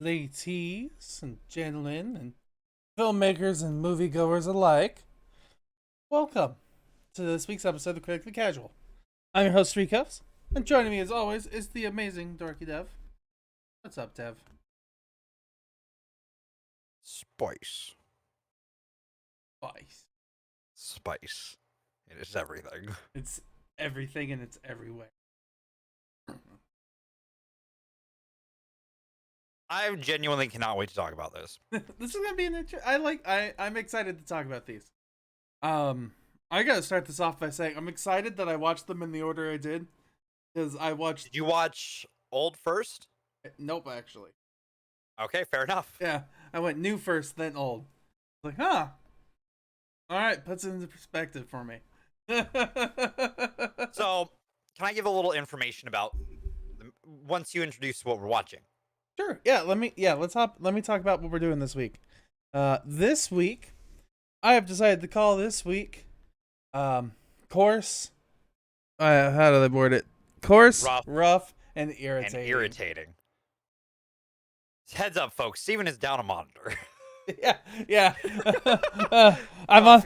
Ladies and gentlemen and filmmakers and moviegoers alike, welcome to this week's episode of Critically Casual. I'm your host, Srekcuf5, and joining me as always is the amazing Dorkydev. What's up, Dev? Spice. Spice. Spice. It is everything. It's everything and it's everywhere. I genuinely cannot wait to talk about this. This is gonna be an I'm excited to talk about these. I gotta start this off by saying I'm excited that I watched them in the order I did. Because I watched Did you watch old first? Nope, actually. Okay, fair enough. Yeah, I went new first, then old. Like, huh. Alright, puts it into perspective for me. So, can I give a little information about once you introduce what we're watching? Sure. Yeah, let me talk about what we're doing this week. This week, I have decided to call this week Coarse. How do they word it? Coarse, rough, and irritating. And irritating. Heads up, folks. Steven is down a monitor. Yeah.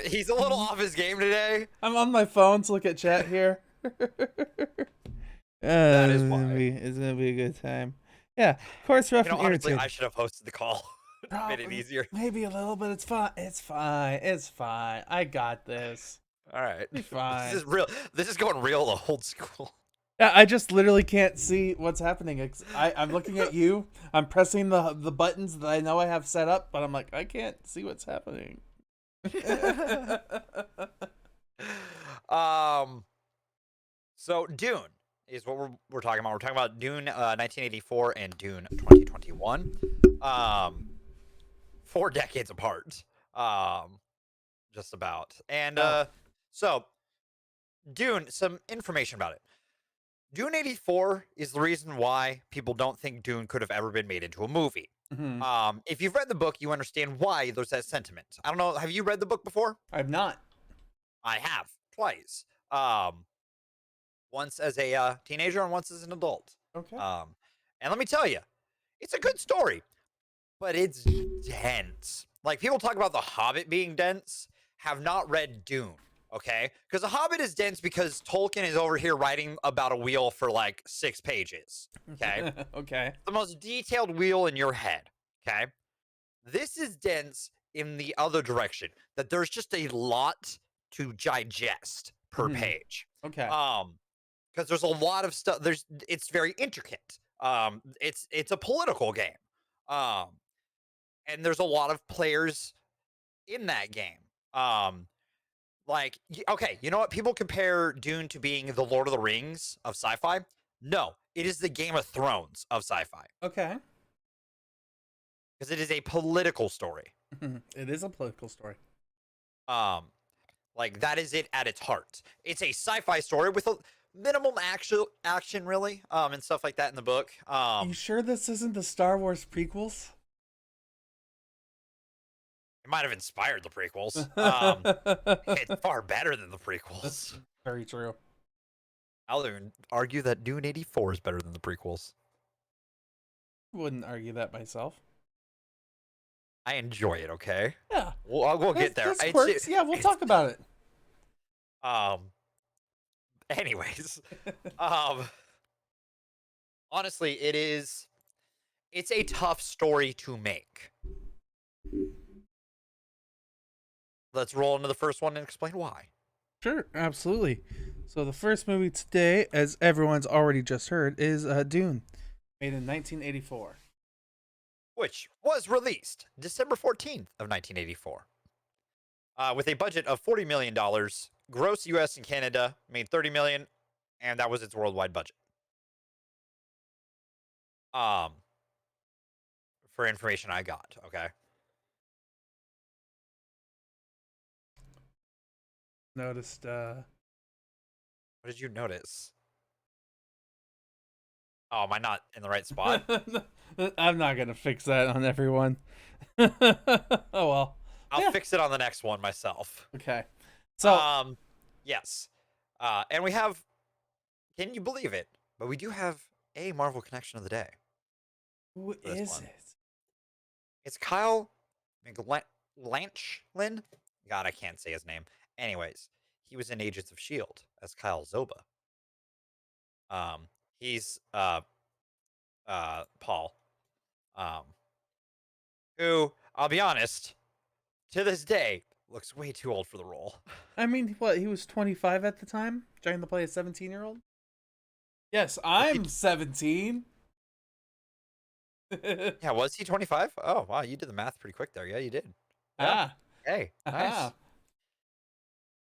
He's a little off his game today. I'm on my phone to look at chat here. That is why. It's gonna be a good time. Yeah, coarse, rough, and honestly, irritating. I should have hosted the call. Made it easier. Maybe a little, but it's fine. It's fine. I got this. All right. Be fine. This is real. This is going real old school. Yeah, I just literally can't see what's happening. I'm looking at you. I'm pressing the buttons that I know I have set up, but I'm like, I can't see what's happening. So Dune is what we're talking about. We're talking about Dune 1984 and Dune 2021. 4 decades apart. Just about. And so Dune, some information about it. Dune 84 is the reason why people don't think Dune could have ever been made into a movie. Mm-hmm. If you've read the book, you understand why there's that sentiment. I don't know. Have you read the book before? I've not. I have twice. Once as a teenager and once as an adult. Okay. And let me tell you, it's a good story, but it's dense. Like, people talk about The Hobbit being dense, have not read Dune, okay? Because The Hobbit is dense because Tolkien is over here writing about a wheel for like 6 pages, okay? Okay. The most detailed wheel in your head, okay? This is dense in the other direction, that there's just a lot to digest per page. Okay. Because there's a lot of stuff. It's very intricate. It's a political game. And there's a lot of players in that game. Okay, you know what? People compare Dune to being the Lord of the Rings of sci-fi. No, it is the Game of Thrones of sci-fi. Okay. Because it is a political story. It is a political story. Like, that is it at its heart. It's a sci-fi story with a minimum action, really, and stuff like that in the book. You sure this isn't the Star Wars prequels? It might have inspired the prequels. It's far better than the prequels. That's very true. I'll even argue that Dune 84 is better than the prequels. Wouldn't argue that myself. I enjoy it, okay? Yeah. We'll get there. Yeah, we'll talk about it. Anyways. Honestly, it's a tough story to make. Let's roll into the first one and explain why. Sure, absolutely. So the first movie today, as everyone's already just heard, is Dune, made in 1984. Which was released December 14th of 1984. With a budget of $40 million, gross US and Canada made $30 million, and that was its worldwide budget. For information I got, okay? Noticed, What did you notice? Oh, am I not in the right spot? I'm not gonna fix that on everyone. Oh well. I'll fix it on the next one myself. Okay. So yes. And we have, can you believe it? But we do have a Marvel connection of the day. Who is it? It's Kyle Lanchlin. God, I can't say his name. Anyways, he was in Agents of Shield as Kyle Zoba. Um, he's Paul. Um, who I'll be honest, to this day looks way too old for the role. I mean, what, he was 25 at the time, trying to play a 17-year-old? Yes, I'm 17. Yeah, was he 25? Oh, wow, you did the math pretty quick there. Yeah, you did. Yeah. Ah. Hey, nice. Aha.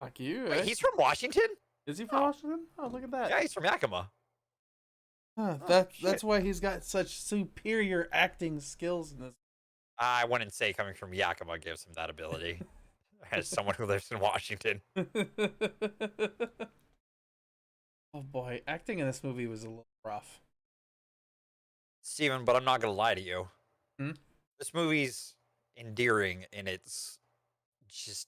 Fuck you. Wait, he's from Washington? Is he from Washington? Oh, look at that. Yeah, he's from Yakima. Huh, Oh, that's why he's got such superior acting skills in this. I wouldn't say coming from Yakima gives him that ability. As someone who lives in Washington. Oh boy, acting in this movie was a little rough. Steven, but I'm not gonna lie to you. Hmm? This movie's endearing in its just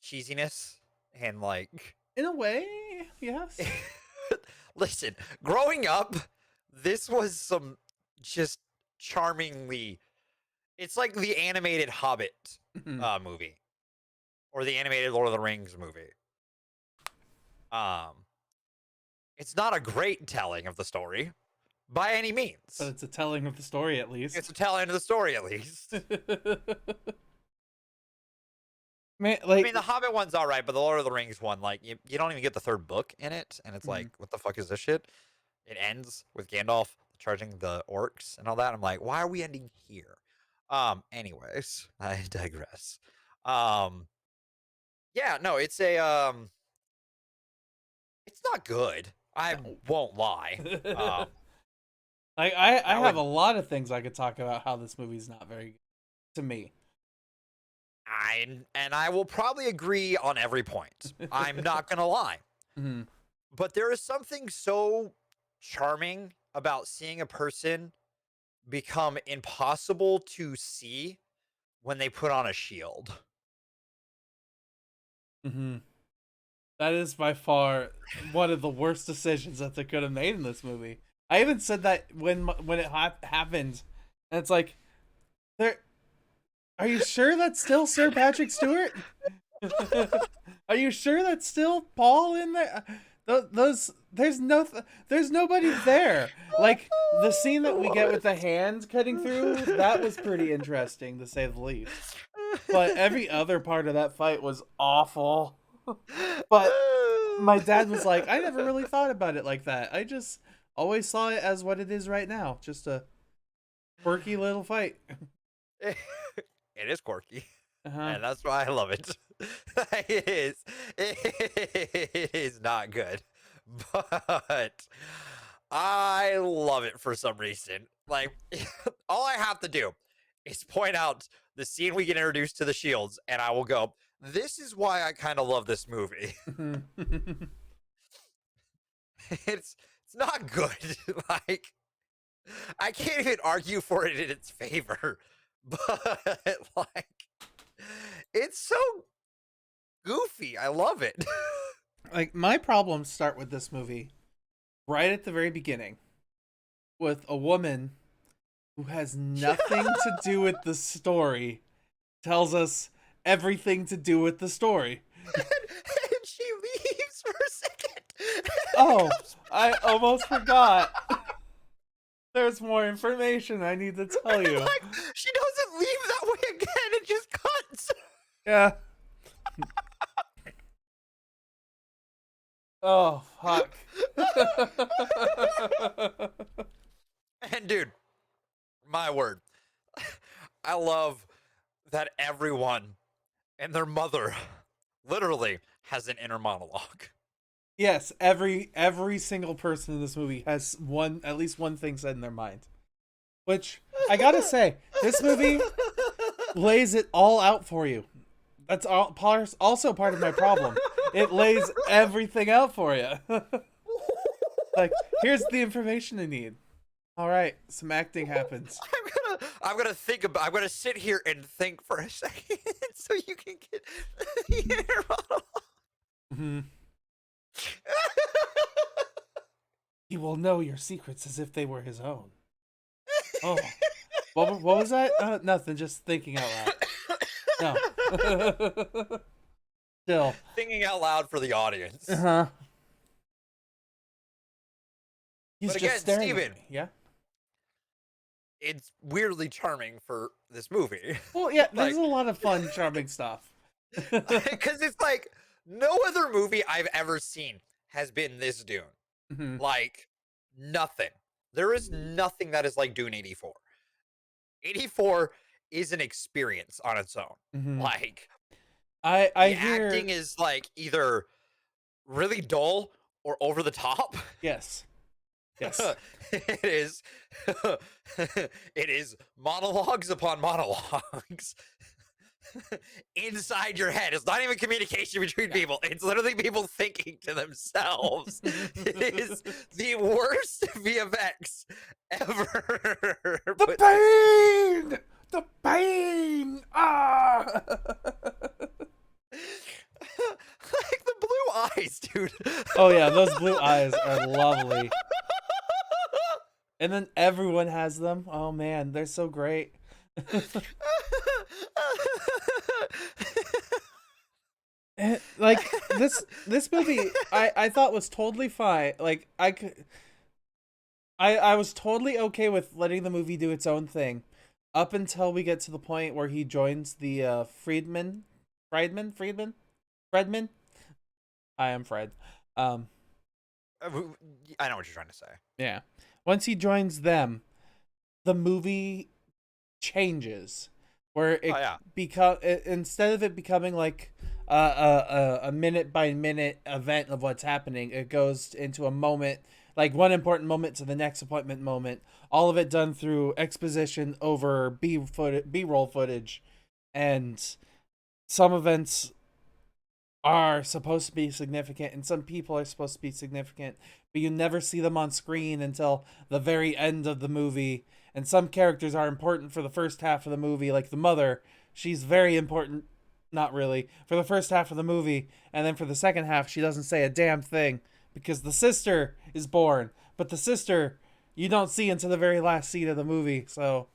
cheesiness and like In a way, yes. listen, growing up, this was some just charmingly it's like the animated Hobbit movie. Or the animated Lord of the Rings movie. It's not a great telling of the story by any means. But it's a telling of the story, at least. It's a telling of the story, at least. Man, like, I mean, the Hobbit one's all right, but the Lord of the Rings one, like, you don't even get the third book in it, and it's like, what the fuck is this shit? It ends with Gandalf charging the orcs and all that. I'm like, why are we ending here? Anyways, I digress. Yeah, no, it's it's not good. I won't lie. like, I have a lot of things I could talk about how this movie's not very good to me. I will probably agree on every point. I'm not gonna lie. But there is something so charming about seeing a person become impossible to see when they put on a shield. That is by far one of the worst decisions that they could have made in this movie. I even said that when it happened, and it's like, are you sure that's still Sir Patrick Stewart? Are you sure that's still Paul in there? There's nobody there. Like, the scene that we get with the hands cutting through, that was pretty interesting to say the least. But every other part of that fight was awful. But my dad was like, I never really thought about it like that. I just always saw it as what it is right now, just a quirky little fight. It is quirky. Uh-huh. And that's why I love it. It is not good, but I love it for some reason. Like, all I have to do is point out the scene we get introduced to the shields, and I will go, this is why I kind of love this movie. It's not good. Like, I can't even argue for it in its favor, but like, it's so goofy. I love it. Like, my problems start with this movie right at the very beginning with a woman who has nothing to do with the story tells us everything to do with the story. And she leaves for a second. Oh, I almost forgot. There's more information I need to tell you. Like, she doesn't leave that way again. It just cuts. Yeah. Oh, fuck. And dude, my word, I love that everyone and their mother literally has an inner monologue. Yes, every single person in this movie has at least one thing said in their mind. Which, I gotta say, this movie lays it all out for you. That's also part of my problem. It lays everything out for you. Like, here's the information you need. All right, some acting happens. I'm gonna sit here and think for a second so you can get the inner monologue. He will know your secrets as if they were his own. Oh, What was that? Nothing. Just thinking out loud. No. Still. Thinking out loud for the audience. Uh-huh. He's But just again, staring Steven, at me. Yeah. it's weirdly charming for this movie. Well, yeah. There's Like, a lot of fun, charming stuff. because it's like no other movie I've ever seen has been this Dune. Hmm. Like, nothing. There is nothing that is like Dune 84. 84 is an experience on its own. Hmm. Like, I the hear. acting is like either really dull or over the top. Yes. Yes. It is it is monologues upon monologues inside your head. It's not even communication between people. It's literally people thinking to themselves. It is the worst VFX ever. The pain! The pain! Ah! Like the blue eyes, dude. Oh yeah, those blue eyes are lovely. And then everyone has them. Oh man, they're so great. Like this movie I thought was totally fine. Like I was totally okay with letting the movie do its own thing up until we get to the point where he joins the Friedman. I am Fred. I know what you're trying to say. Yeah. Once he joins them, the movie changes where it instead of it becoming like a minute by minute event of what's happening, it goes into a moment, like one important moment to the next appointment moment, all of it done through exposition over B-roll footage, and some events are supposed to be significant and some people are supposed to be significant, but you never see them on screen until the very end of the movie. And some characters are important for the first half of the movie, like the mother. She's very important, not really, for the first half of the movie, and then for the second half she doesn't say a damn thing because the sister is born, but the sister you don't see until the very last scene of the movie. So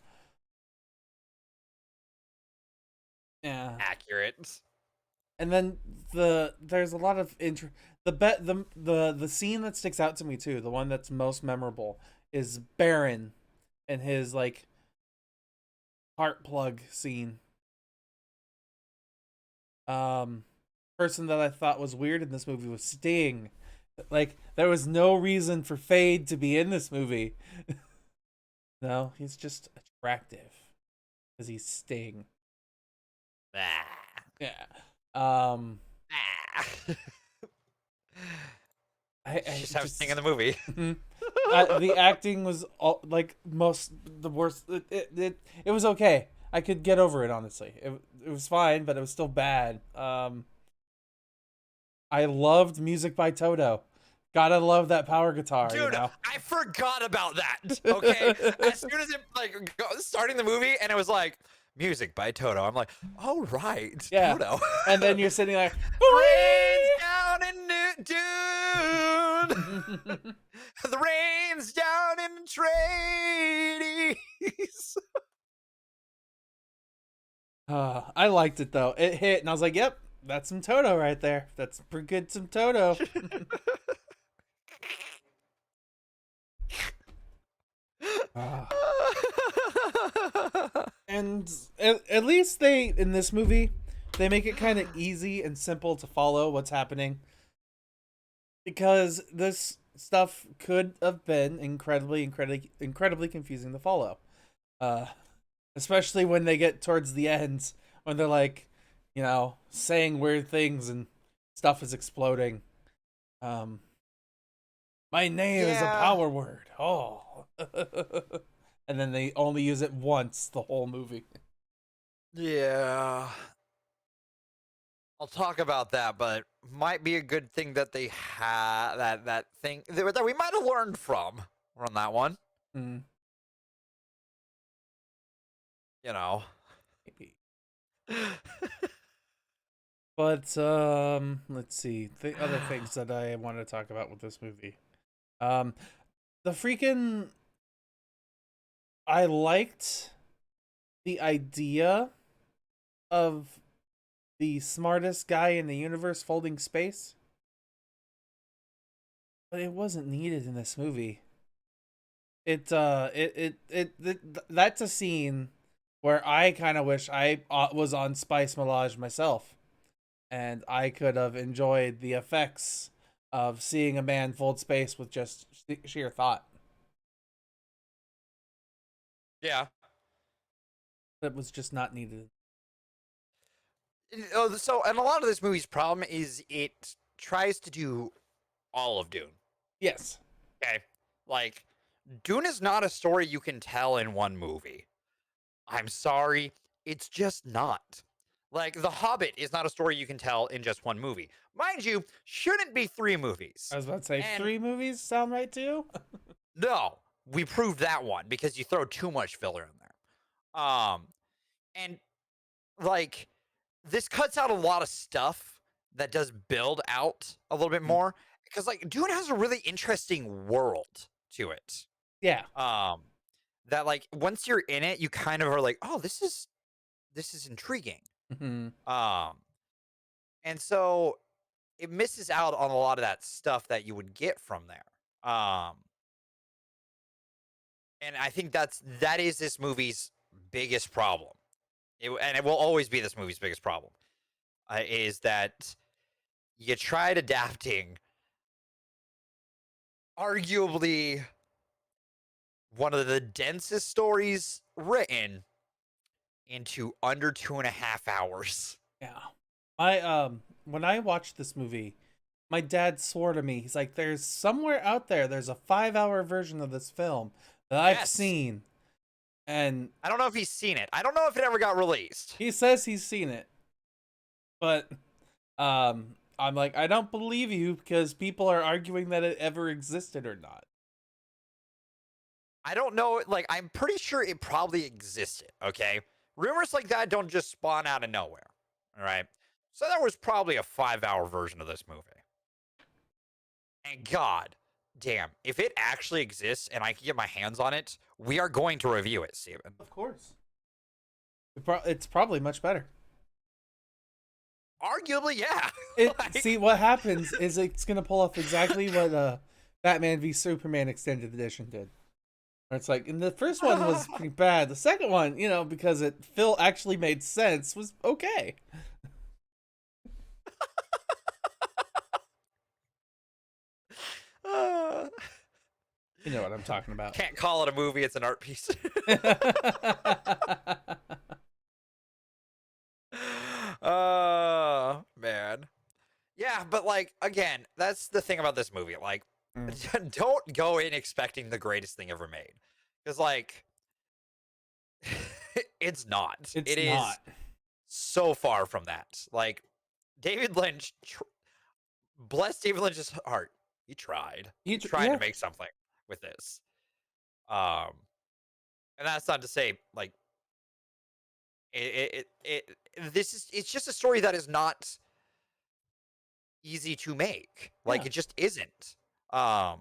yeah. Accurate. And then there's a lot of the scene that sticks out to me too, the one that's most memorable, is Baron and his like heart plug scene. Person that I thought was weird in this movie was Sting. Like there was no reason for Fade to be in this movie. No, he's just attractive because he's Sting. Yeah. I just have Sting in the movie. The acting was like the worst. It was okay. I could get over it, honestly. It was fine, but it was still bad. I loved music by Toto. Gotta love that power guitar, Dude, you know? I forgot about that. Okay, as soon as it starting the movie and it was like music by Toto, I'm like, oh right, Yeah. Toto. And then you're sitting like, rain's down in Dune. The rain's down in Trades. I liked it though. It hit, and I was like, "Yep, that's some Toto right there. That's pretty good, some Toto." And at least they in this movie, they make it kind of easy and simple to follow what's happening, because this stuff could have been incredibly confusing to follow. Especially when they get towards the end, when they're like, saying weird things and stuff is exploding. My name is a power word. Oh. And then they only use it once the whole movie. Yeah. I'll talk about that, but might be a good thing that they had that thing that we might have learned from on that one. Mm. Maybe. But let's see the other things that I want to talk about with this movie. The freaking I liked the idea of the smartest guy in the universe folding space, but it wasn't needed in this movie. That's a scene where I kind of wish I was on Spice Melange myself, and I could have enjoyed the effects of seeing a man fold space with just sheer thought. Yeah. That was just not needed. So, and a lot of this movie's problem is it tries to do all of Dune. Yes. Okay. Like, Dune is not a story you can tell in one movie. I'm sorry. It's just not. Like, The Hobbit is not a story you can tell in just one movie. Mind you, shouldn't be 3 movies. I was about to say, And 3 movies sound right to you? no, we proved that one because you throw too much filler in there. And like, this cuts out a lot of stuff that does build out a little bit more because like Dune has a really interesting world to it. Yeah. That like once you're in it, you kind of are like, oh, this is intriguing. Mm-hmm. And so it misses out on a lot of that stuff that you would get from there. And I think that is this movie's biggest problem. And it will always be this movie's biggest problem. Is that you tried adapting arguably one of the densest stories written into under 2.5 hours. Yeah. When I watched this movie, my dad swore to me, he's like, there's somewhere out there's a 5-hour version of this film that I've seen. And I don't know if he's seen it. I don't know if it ever got released. he says he's seen it. But I'm like, I don't believe you because people are arguing that it ever existed or not. I don't know. Like, I'm pretty sure it probably existed. Okay. Rumors like that don't just spawn out of nowhere. All right. So there was probably a 5-hour version of this movie. And God damn, if it actually exists and I can get my hands on it, we are going to review it, Steven. Of course. It's probably much better. Arguably, yeah. See, what happens is it's going to pull off exactly what Batman v Superman Extended Edition did. Where it's like, and the first one was pretty bad. The second one, because Phil actually made sense, was okay. You know what I'm talking about. Can't call it a movie, it's an art piece. Oh, man. Yeah, but like, again, that's the thing about this movie. Like, don't go in expecting the greatest thing ever made. Because, like, it's not. It's not. Is so far from that. Like, David Lynch, bless David Lynch's heart. He tried. He tried to make something with this. And that's not to say, like, it's just a story that is not easy to make. Like, it just isn't. A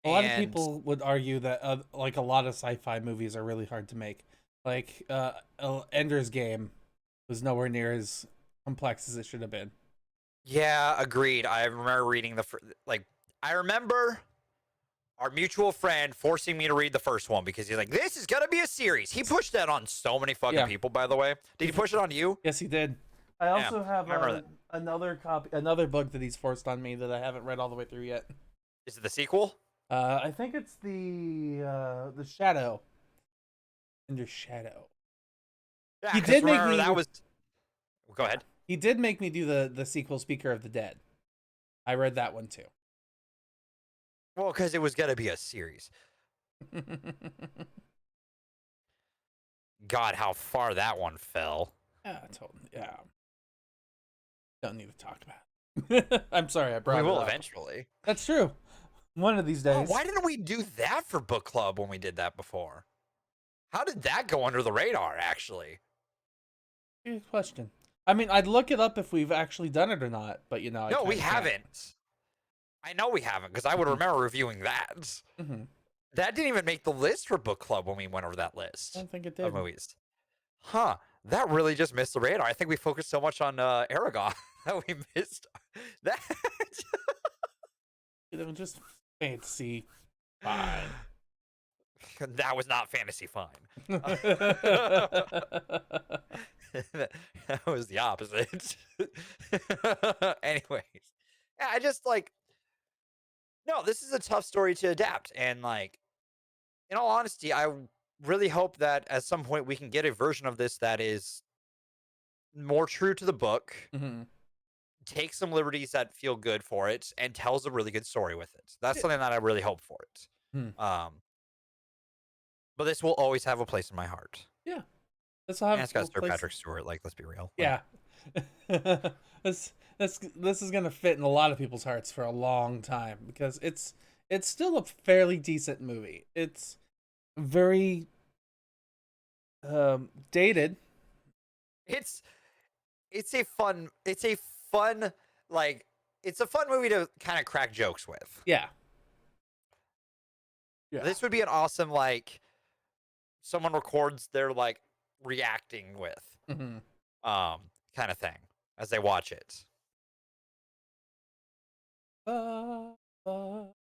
lot of people would argue that like a lot of sci-fi movies are really hard to make. Like Ender's Game was nowhere near as complex as it should have been. Yeah, agreed. I remember reading I remember our mutual friend forcing me to read the first one because he's like, this is gonna be a series. He pushed that on so many fucking people, by the way. Did he push it on you? Yes, he did. I also have another book that he's forced on me that I haven't read all the way through yet. Is it the sequel? I think it's the Shadow. Under Shadow. Yeah, he did make me. Go ahead. He did make me do the sequel, Speaker of the Dead. I read that one too. Well, because it was gonna be a series. God, how far that one fell. Yeah, yeah. Don't need to talk about it. I'm sorry, I brought it up. We will eventually. That's true. One of these days. Oh, why didn't we do that for book club when we did that before? How did that go under the radar, actually? Good question. I mean, I'd look it up if we've actually done it or not, but no, we haven't. I know we haven't because I would remember reviewing that. That didn't even make the list for book club when we went over that I list don't think it of did. movies. Huh. That really just missed the radar. I think we focused so much on Aragon that we missed that. It was just fantasy fine. That was not fantasy fine. That was the opposite. Anyways, yeah, I just like, no, this is a tough story to adapt. And like, in all honesty, I really hope that at some point we can get a version of this that is more true to the book, Hmm. takes some liberties that feel good for it, and tells a really good story with it. That's Yeah. something that I really hope for it. Hmm. But this will always have a place in my heart. Yeah. This will have And it's got a Sir place. Patrick Stewart. Like, let's be real. Like, Yeah. This is gonna fit in a lot of people's hearts for a long time because it's still a fairly decent movie. It's very dated. it's it's a fun like it's a fun movie to kind of crack jokes with. Yeah. Yeah. This would be an awesome like someone records their like reacting with Hmm. um kind of thing as they watch it. Uh,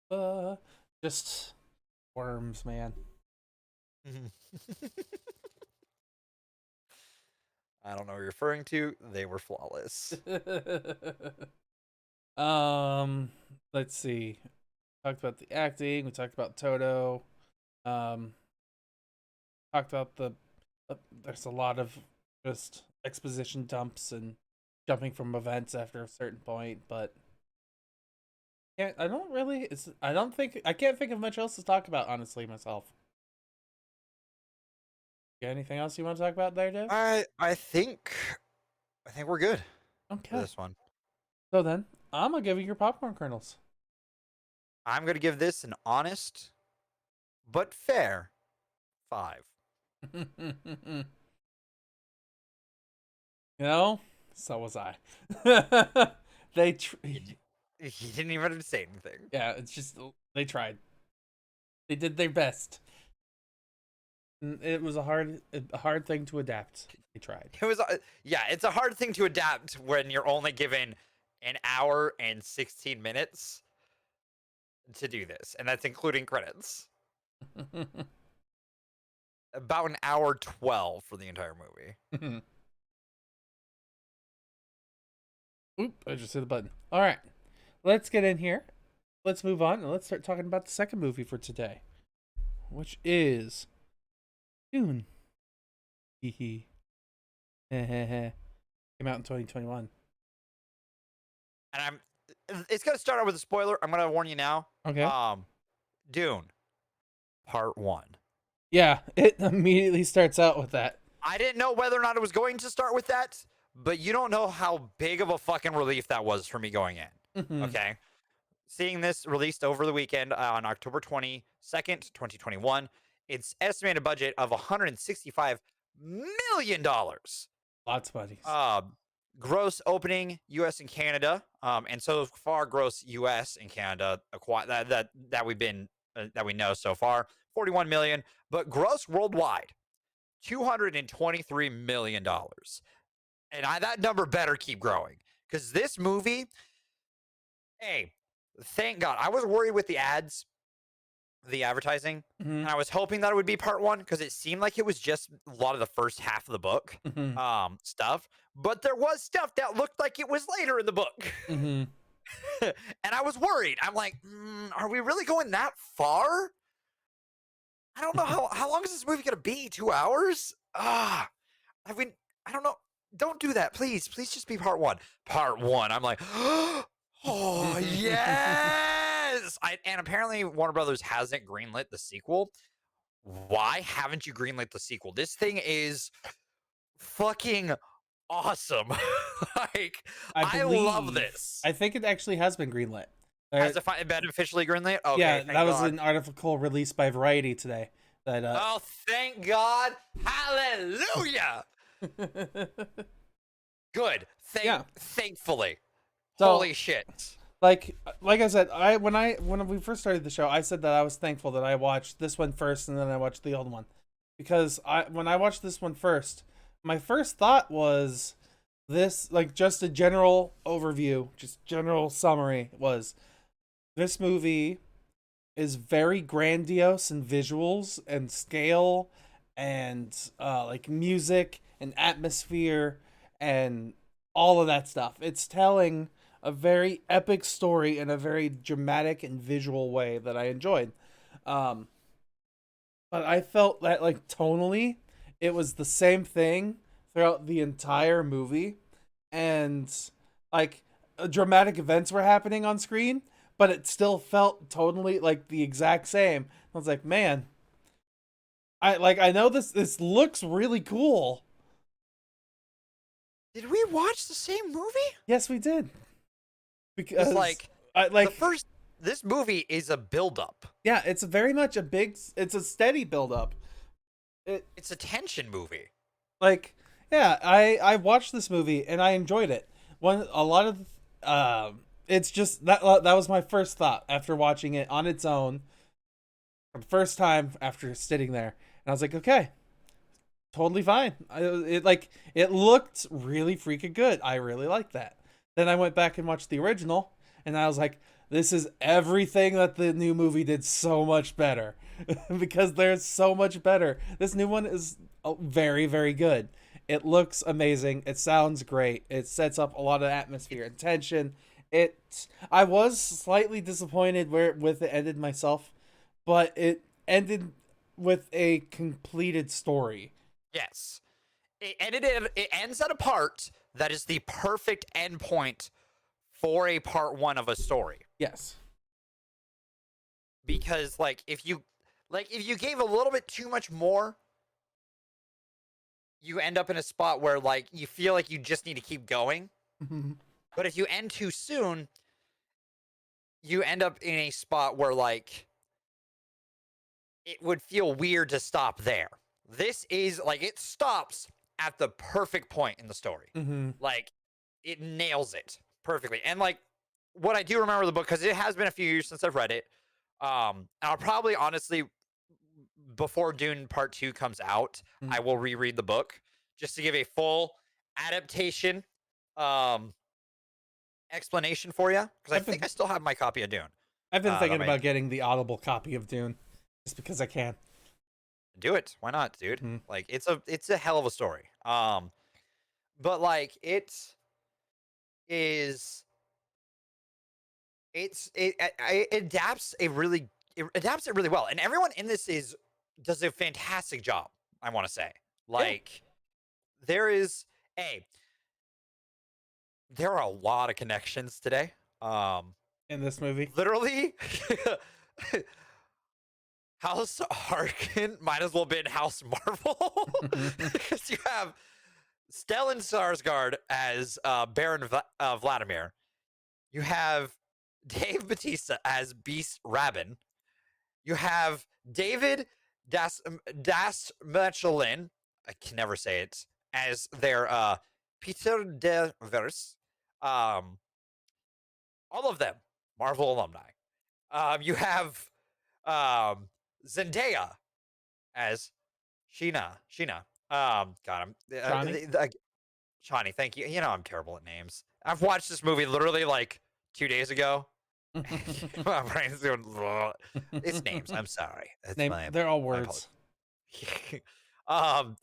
uh, just worms, man. I don't know what you're referring to. They were flawless. um, let's see. Talked about the acting. We talked about Toto. Um, talked about there's a lot of just exposition dumps and jumping from events after a certain point, but I don't really. I can't think of much else to talk about honestly myself. Got anything else you want to talk about there, Dave? I think we're good for Okay. this one. So then, I'm gonna give you your popcorn kernels. I'm gonna give this an honest but fair 5. You know, so was I. they, tr- He didn't even say anything. yeah, it's just they tried. They did their best. It was a hard thing to adapt. They tried. It was, yeah, it's a hard thing to adapt when you're only given an hour and 16 minutes to do this, and that's including credits. About an hour 12 for the entire movie. Oop! I just hit the button. All right, let's get in here. Let's move on and let's start talking about the second movie for today, which is Dune. Hee hee. Came out in 2021. And it's gonna start out with a spoiler. I'm gonna warn you now. Okay. Dune, Part 1. Yeah, it immediately starts out with that. I didn't know whether or not it was going to start with that, but you don't know how big of a fucking relief that was for me going in. Mm-hmm. Okay. Seeing this released over the weekend on October 22nd, 2021, its estimated budget of $165 million. Lots of buddies. Gross opening US and Canada. And so far, gross US and Canada that we've been that we know so far, 41 million, but gross worldwide, $223 million. And that number better keep growing because this movie, hey, thank God. I was worried with the ads, the advertising, Mm-hmm. and I was hoping that it would be part 1 because it seemed like it was just a lot of the first half of the book Mm-hmm. stuff. But there was stuff that looked like it was later in the book. Mm-hmm. And I was worried. I'm like, are we really going that far? I don't know how long is this movie gonna be? 2 hours? I don't know. Don't do that, please. Please just be part 1. Part 1. I'm like, oh yes. And apparently Warner Brothers hasn't greenlit the sequel. Why haven't you greenlit the sequel? This thing is fucking awesome. Like, I love this. I think it actually has been greenlit. Has it been officially greenlit? Okay, yeah, that was God. an article released by Variety today. That Oh, thank God! Hallelujah! Good. Thankfully. So- Holy shit. like I said, when we first started the show, I said that I was thankful that I watched this one first and then I watched the old one, because when I watched this one first, my first thought was this, like, just a general overview, just general summary was, this movie is very grandiose in visuals and scale and like music and atmosphere and all of that stuff. It's telling a very epic story in a very dramatic and visual way that I enjoyed. Um, but I felt that, like, tonally, it was the same thing throughout the entire movie, and like dramatic events were happening on screen, but it still felt totally like the exact same. I was like, man, I know this looks really cool. Did we watch the same movie? Yes, we did. Because Like I the like first. This movie is a buildup. yeah, it's very much it's a steady build up. It It's a tension movie. like yeah, I watched this movie and I enjoyed it. One a lot of it's just that was my first thought after watching it on its own for the first time after sitting there. And I was like, okay, totally fine. It looked really freaking good. I really liked that. Then I went back and watched the original, and I was like, this is everything that the new movie did so much better, because there's so much better. This new one is very, very good. It looks amazing. It sounds great. It sets up a lot of atmosphere and tension. I was slightly disappointed with it ended myself, but it ended with a completed story. Yes. It ends at a part that is the perfect endpoint for a part one of a story. Yes. Because if you gave a little bit too much more, you end up in a spot where like you feel like you just need to keep going. But if you end too soon, you end up in a spot where like it would feel weird to stop there. This is like it stops at the perfect point in the story. Mm-hmm. Like it nails it perfectly. And like what I do remember the book, because it has been a few years since I've read it. I'll probably honestly, before Dune Part 2 comes out, Mm-hmm. I will reread the book just to give a full adaptation um explanation for you. Because I I've think been I still have my copy of Dune. I've been That thinking might about getting the Audible copy of Dune, just because I can. do it. Why not, dude? Mm-hmm. Like it's a hell of a story. But like is it adapts it adapts it really well, and everyone in this is does a fantastic job. I want to say, Yeah. like, there is a there are a lot of connections today. In this movie. Literally, House Harkin might as well been House Marvel because you have Stellan Skarsgård as Baron Vladimir. You have Dave Bautista as Beast Rabin. You have David Das Michelin. I can never say it as their Peter de Vers. Um, all of them Marvel alumni. You have Zendaya as Sheena. Sheena. God, I'm Johnny. Shawnee. Thank you. You know I'm terrible at names. I've watched this movie literally like 2 days ago. My brain's doing. It's names. I'm sorry. That's Name. They're all my words. apologies. um,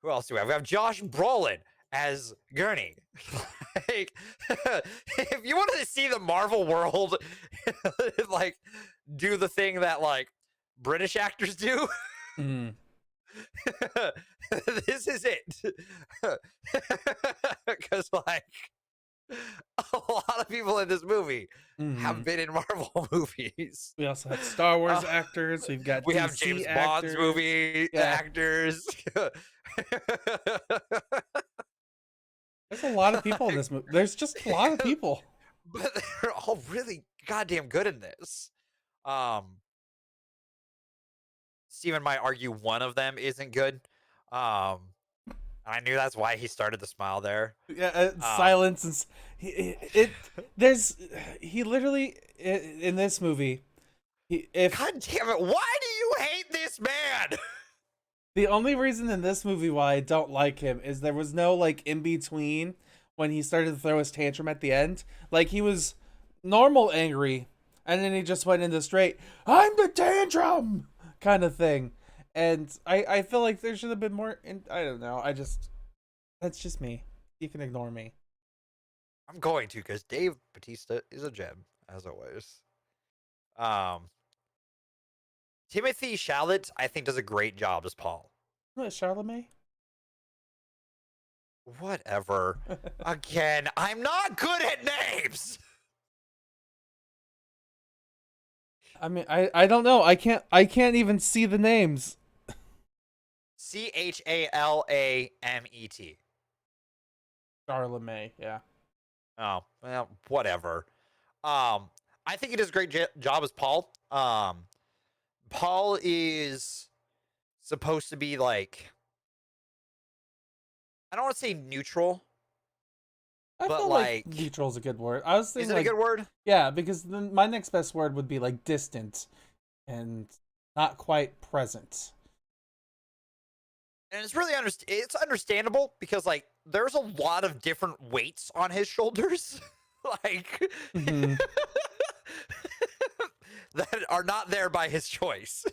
who else do we have? We have Josh Brolin as Gurney. Like, if you wanted to see the Marvel world, like, do the thing that like British actors do, Mm-hmm. this is it. Because like a lot of people in this movie Mm-hmm. have been in Marvel movies. We also have Star Wars actors. We've got We have DC James actors. Bond's movie Yeah. actors. There's a lot of people in this movie. There's just a lot of people. But they're all really goddamn good in this. Steven might argue one of them isn't good. I I knew that's why he started the smile there. Yeah, Um, silence and it. There's he literally in this movie. If God damn it! Why do you hate this man? the only reason in this movie why I don't like him is there was no like in between when he started to throw his tantrum at the end. Like he was normal angry, and then he just went into straight "I'm the tantrum" kind of thing. And I feel like there should have been more. I don't know. That's just me. You can ignore me. I'm going to because Dave Bautista is a gem as always. Um, Timothy Chalamet, I think, does a great job as Paul. What, Charlemagne? Whatever. Again, I'm not good at names. I mean, I don't know. I can't even see the names. Chalamet. Charlemagne, yeah. Oh, well, whatever. I think he does a great job as Paul. Paul is supposed to be like, I don't want to say neutral, I but feel like like, neutral's a good word. I was is thinking it a like, good word? yeah, because then my next best word would be like distant and not quite present. And it's really it's understandable because like there's a lot of different weights on his shoulders, like Hmm. that are not there by his choice.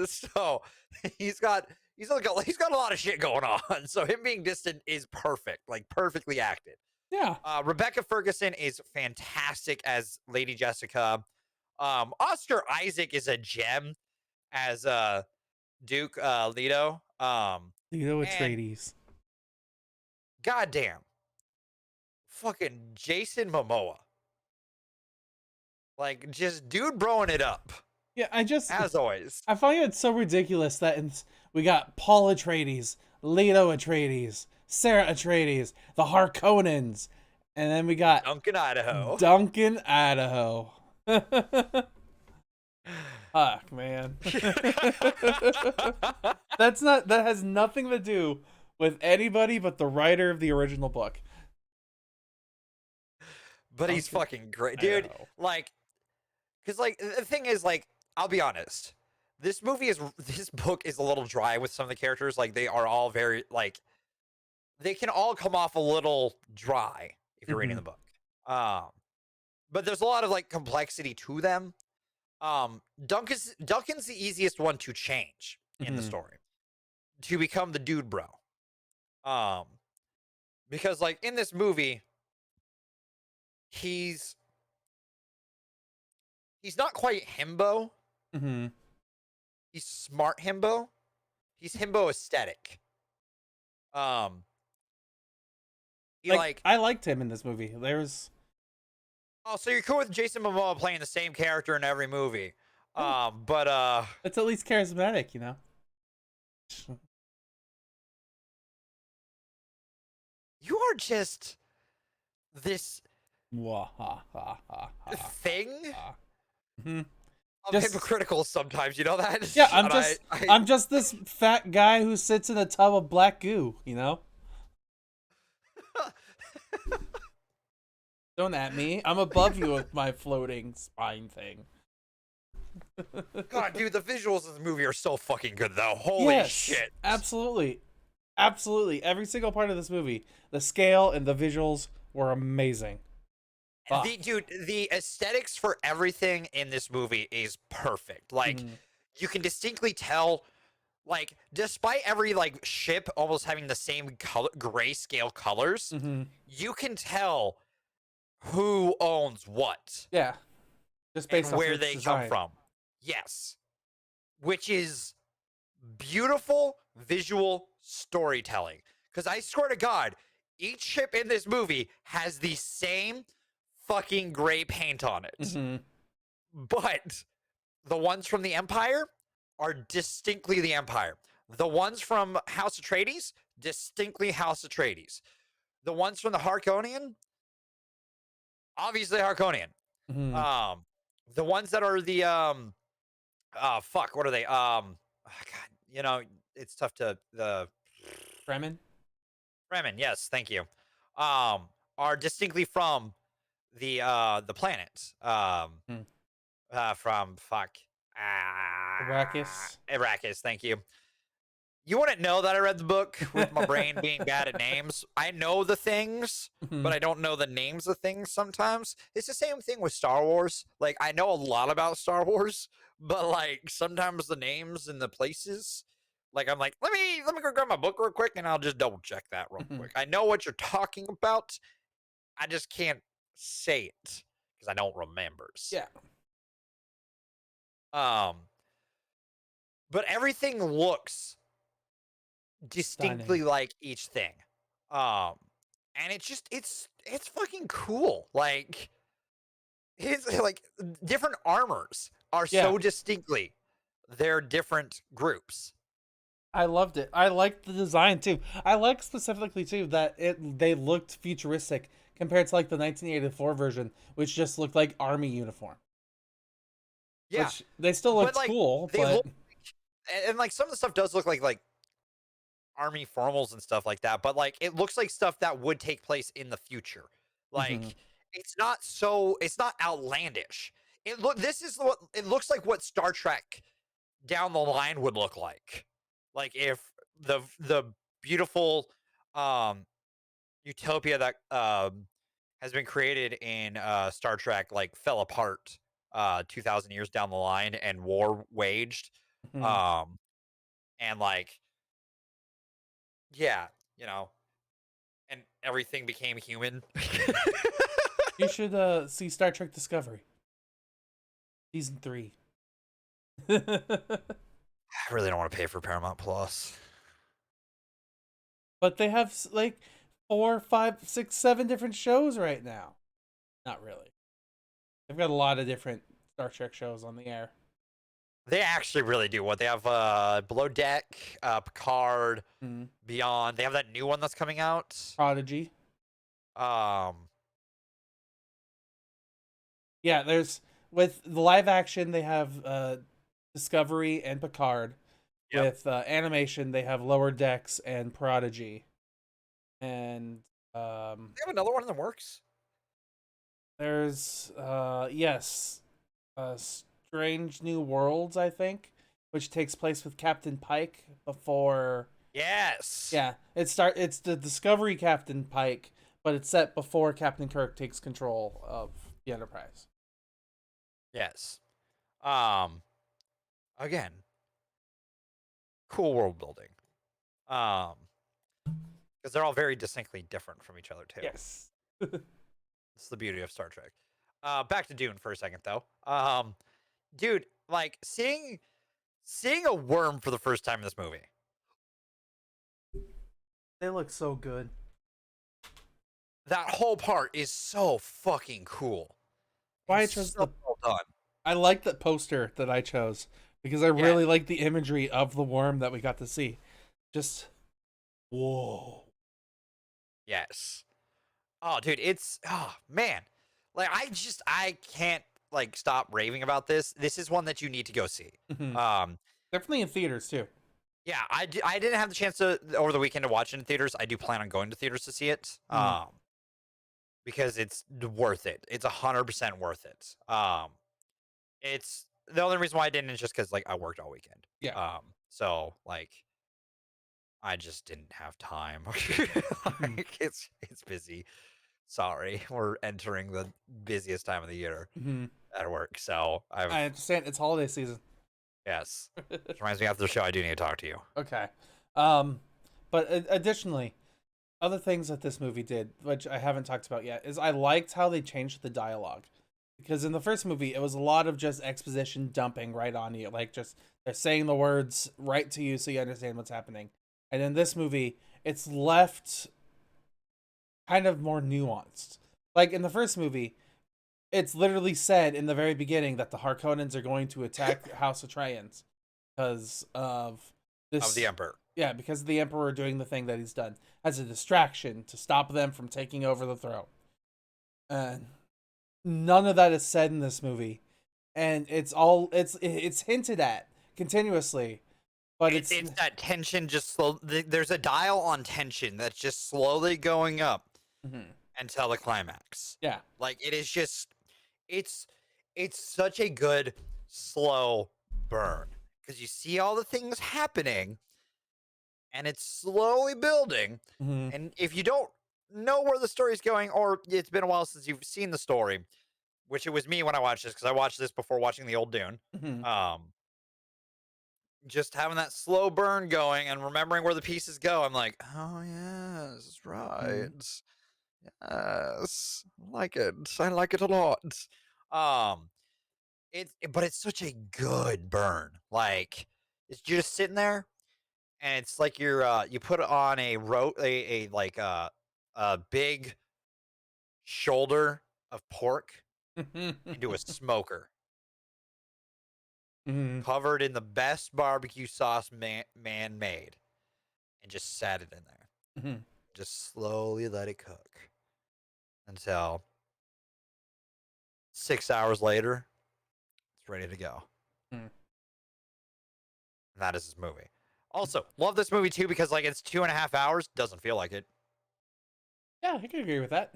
So he's got he's got a lot of shit going on. So him being distant is perfect, like perfectly acted. Yeah. Rebecca Ferguson is fantastic as Lady Jessica. Oscar Isaac is a gem as Duke Leto. Leo And Atreides. goddamn, fucking Jason Momoa, like just dude broing it up Yeah, as always. I find it so ridiculous that we got Paul Atreides, Leto Atreides, Sarah Atreides, the Harkonnens, and then we got Duncan, Idaho. Duncan Idaho. Fuck, man. That has nothing to do with anybody but the writer of the original book. But he's Duncan fucking great, dude. Idaho. Like, because like the thing is, like, I'll be honest, this book is a little dry with some of the characters. Like, they are all very like they can all come off a little dry if you're reading Hmm. the book. Um, but there's a lot of like complexity to them. Duncan's the easiest one to change in the Hmm. story to become the dude bro. Um, because like in this movie, he's he's not quite himbo. Hmm. He's smart himbo. He's himbo aesthetic. Um, he Like like I liked him in this movie. There's oh, so you're cool with Jason Momoa playing the same character in every movie. yeah, But it's at least charismatic, you know. you are just this Mwahahaha. thing Mhm. of Just hypocritical sometimes. You know that? yeah, And I'm just this fat guy who sits in a tub of black goo, you know? Don't at me. I'm above you with my floating spine thing. God, dude, the visuals of the movie are so fucking good, though. Holy Yes, shit. absolutely. Absolutely. Every single part of this movie, the scale and the visuals were amazing. The Fuck. dude, the aesthetics for everything in this movie is perfect. Like, Mhm. you can distinctly tell, like, despite every like ship almost having the same color, grayscale colors, Mhm. you can tell who owns what Yeah, just based and off of where its they come design. from. Yes, which is beautiful visual storytelling. Because I swear to God, each ship in this movie has the same fucking gray paint on it. Mhm. But the ones from the Empire are distinctly the Empire. The ones from House Atreides, distinctly House Atreides. The ones from the Harkonian, obviously Harkonian. Mhm. Um, the ones that are the fuck, what are they? Oh, God, you know, it's tough to the Fremen. Fremen, yes, thank you. Are distinctly from the planet. Hmm. From fuck. Arrakis. Arrakis, thank you. You wouldn't know that I read the book with my brain being bad at names. I know the things, Mhm. but I don't know the names of things sometimes. It's the same thing with Star Wars. Like, I know a lot about Star Wars, but like sometimes the names and the places, like I'm like, let me go grab my book real quick and I'll just double check that real Mhm. quick. I know what you're talking about. I just can't say it because I don't remembers. Yeah. Um, but everything looks Stunning. distinctly like each thing. Um, and it's fucking cool. Like it's like different armors are Yeah. so distinctly they're different groups. I loved it. I liked the design too. I like specifically too that they looked futuristic compared to like the 1984 version, which just looked like army uniform. Yeah, Which they still but looked like cool, they but look and like some of the stuff does look like army formals and stuff like that, but like it looks like stuff that would take place in the future. mhm. Like it's not outlandish. This is what it looks like what Star Trek down the line would look like. Like if the beautiful um utopia that has been created in Star Trek like fell apart 2000 years down the line and war waged Mhm. um and like yeah, you know, and everything became human. You should see Star Trek Discovery season 3. I really don't want to pay for Paramount Plus. But they have like 4, 5, 6, 7 different shows right now. Not really. They've got a lot of different Star Trek shows on the air. They actually really do. What they have Below Deck, Picard, Mhm. Beyond. They have that new one that's coming out. Prodigy. Um Yeah, there's with the live action they have Discovery and Picard. yep. With animation they have Lower Decks and Prodigy. And um They have another one in the works. there's yes, Strange New Worlds, I think, which takes place with Captain Pike before. Yes. Yeah, it's the Discovery Captain Pike, but it's set before Captain Kirk takes control of the Enterprise. Yes. Um again, cool world building. Um because they're all very distinctly different from each other too. Yes. It's the beauty of Star Trek. Back to Dune for a second though. Dude, like seeing a worm for the first time in this movie. They look so good. That whole part is so fucking cool. Why I It's chose so the well done. I like that poster that I chose because I Yeah, really like the imagery of the worm that we got to see. Just whoa. yes. Oh, dude, it's oh man. Like I can't like stop raving about this. This is one that you need to go see. Mhm. Um Definitely in theaters too. yeah, I didn't have the chance to over the weekend to watch it in theaters. I do plan on going to theaters to see it. Mm. Because it's worth it. It's 100% worth it. It's the only reason why I didn't is just because like I worked all weekend. Yeah. So like I just didn't have time. Mhm. Like it's busy. Sorry, we're entering the busiest time of the year Mhm. at work. So I've I understand it's holiday season. yes. Which reminds me after the show I do need to talk to you. Okay. Um, but additionally, other things that this movie did, which I haven't talked about yet, is I liked how they changed the dialogue. Because in the first movie, it was a lot of just exposition dumping right on you. Like, just they're saying the words right to you so you understand what's happening. And in this movie, it's left kind of more nuanced. Like, in the first movie, it's literally said in the very beginning that the Harkonnens are going to attack House Atreians because of Of the this. Emperor. Yeah, because of the Emperor doing the thing that he's done as a distraction to stop them from taking over the throne. And none of that is said in this movie, and it's hinted at continuously. but It's that tension just slow. There's a dial on tension that's just slowly going up Mhm. until the climax. Yeah. Like it is just, it's it's such a good slow burn because you see all the things happening and it's slowly building. Mhm. And if you don't know where the story's going, or it's been a while since you've seen the story, which it was me when I watched this because I watched this before watching the old Dune. Mhm. Um, just having that slow burn going and remembering where the pieces go, I'm like, oh yes, right. Mhm. Yes, I like it. I like it a lot. Um, but it's such a good burn. Like you're just sitting there, and it's like you put on a like a big shoulder of pork into a smoker, Mhm. covered in the best barbecue sauce man made, and just sat it in there. Mhm. Just slowly let it cook until 6 hours later, it's ready to go. Mhm. And that is this movie. Also, love this movie too because like it's 2.5 hours. Doesn't feel like it Yeah, I can agree with that.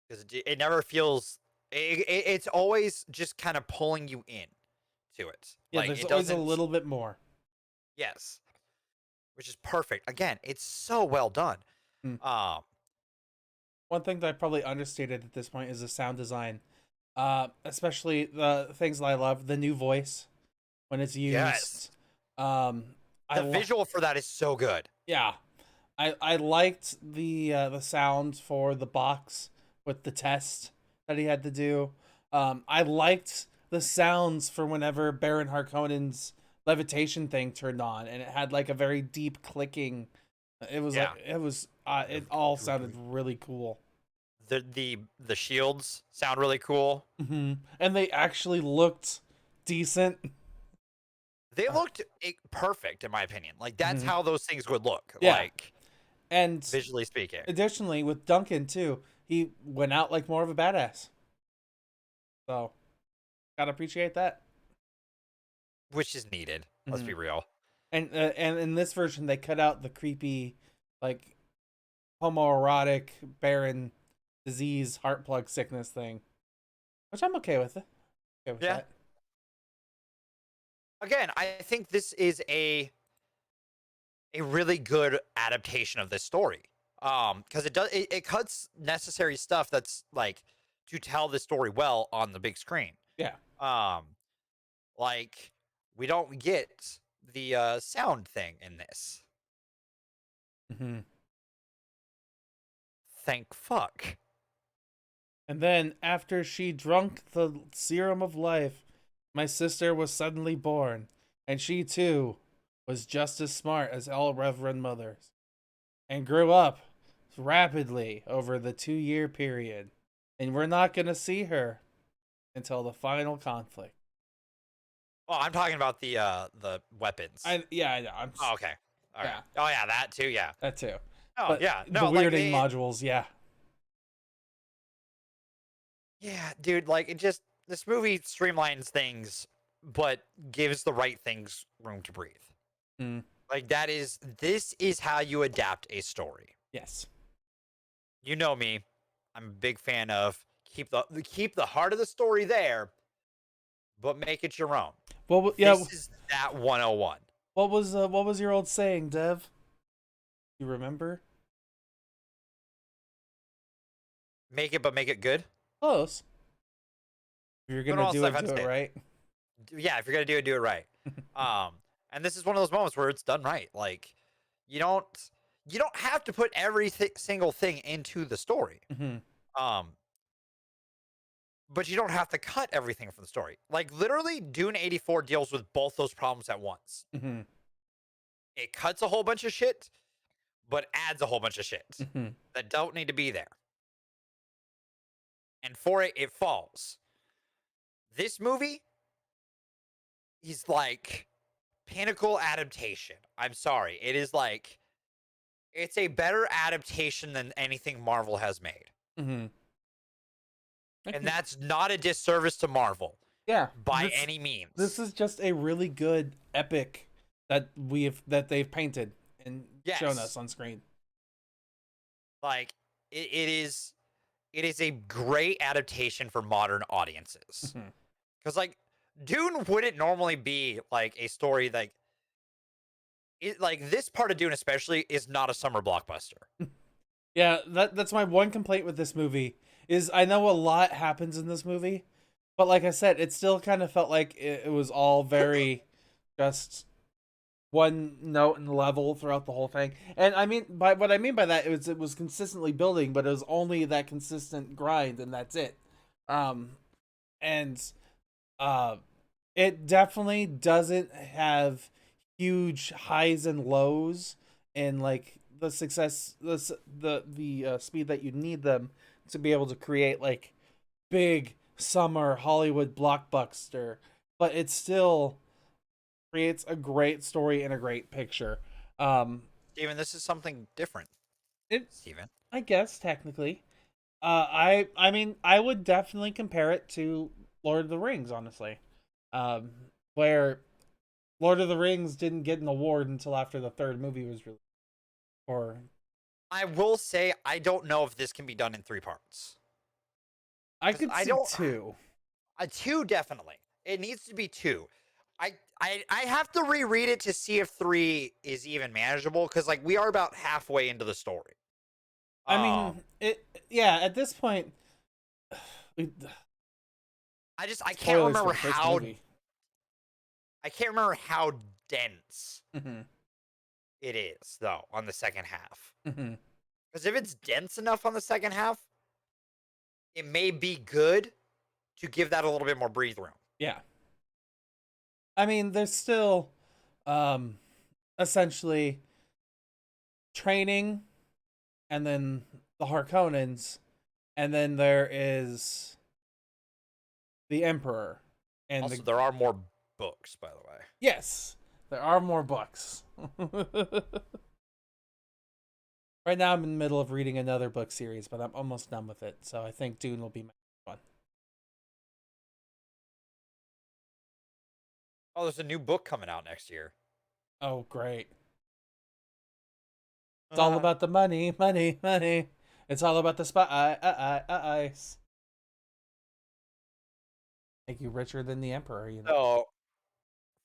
because it never feels. It's always just kind of pulling you in to it. Yeah, Like there's it always a doesn't. little bit more. Yes, which is perfect. Again, it's so well done. Mm. Um, One thing that I probably understated at this point is the sound design. Especially the things that I love, the new voice when it's yes, used. Um, I the li- visual for that is so good. yeah, I liked the sound for the box with the test that he had to do. I liked the sounds for whenever Baron Harkonnen's levitation thing turned on, and it had like a very deep clicking. It was like Yeah, it all sounded really cool. the shields sound really cool. And they actually looked decent. They looked perfect in my opinion. Like that's Mhm. how those things would look. Yeah, Like and visually speaking. additionally with Duncan too, he went out like more of a badass. So gotta appreciate that. Which is needed. Let's hmm be real. And in this version, they cut out the creepy, like homoerotic, barren, disease, heart plug sickness thing, which I'm okay with. Okay with Yeah. that. Again, I think this is a really good adaptation of this story. Because it cuts necessary stuff that's like to tell the story well on the big screen. Yeah. Um, like we don't get the sound thing in this. hmm Thank fuck. And then after she drunk the serum of life, my sister was suddenly born, and she too was just as smart as all Reverend mothers, and grew up rapidly over the 2 year period. And we're not gonna see her until the final conflict. Oh, I'm talking about the weapons. I know. Oh, okay. All right. Yeah, Oh yeah, that too. Yeah. that too. Oh But yeah. the No, like weirding modules, yeah. yeah, dude. Like it just this movie streamlines things, but gives the right things room to breathe. Mm, Like this is how you adapt a story. yes. You know me. I'm a big fan of keep the heart of the story there, but make it your own. Well, yeah. This is that 101. What was your old saying, Dev? You remember? Make it, but make it good. Close. If you're It's been a gonna while since I've had do to it say it. right. Yeah, if you're gonna do it right. Um, and this is one of those moments where it's done right. Like you don't you don't have to put every single thing into the story. hmm Um, but you don't have to cut everything from the story. Like literally, Dune 84 deals with both those problems at once. hmm It cuts a whole bunch of shit, but adds a whole bunch of shit hmm that don't need to be there. And for it, it falls. This movie is like pinnacle adaptation. I'm sorry. It is like, it's a better adaptation than anything Marvel has made. hmm I And can. that's not a disservice to Marvel. Yeah, by this any means. this is just a really good epic that they've painted and shown us Yes. on screen. Like it is a great adaptation for modern audiences. Mhm. Because like Dune wouldn't normally be like a story like this part of Dune especially is not a summer blockbuster. Yeah, that's my one complaint with this movie is I know a lot happens in this movie, but like I said, it still kind of felt like it was all very just one note and level throughout the whole thing. And I mean by what I mean by that is it was consistently building, but it was only that consistent grind and that's it. Um and uh it definitely doesn't have huge highs and lows and like the success the speed that you need them to be able to create like big summer Hollywood blockbuster, but it still creates a great story and a great picture. Steven, this is something different. It Steven. I guess technically, I mean I would definitely compare it to Lord of the Rings, honestly, um, where Lord of the Rings didn't get an award until after the third movie was released. Or I will say I don't know if this can be done in 3 parts. I Because could I see don't two. two definitely. It needs to be two. I have to reread it to see if 3 is even manageable because like we are about halfway into the story. I Um, mean, it. Yeah, at this point, I can't spoilers for remember the first how movie. dense Hmm. it is though on the second half. Hmm. Because if it's dense enough on the second half, it may be good to give that a little bit more breathe room. Yeah, I mean, there's still, um, essentially training, and then the Harkonnens, and then there is the Emperor, and the Also, there are more books, by the way. yes, there are more books. Right now, I'm in the middle of reading another book series, but I'm almost done with it. So I think Dune will be my one. Oh, there's a new book coming out next year. Oh, great! It's all about the money, money, money. It's all about the ice. Make you richer than the emperor, you know. So,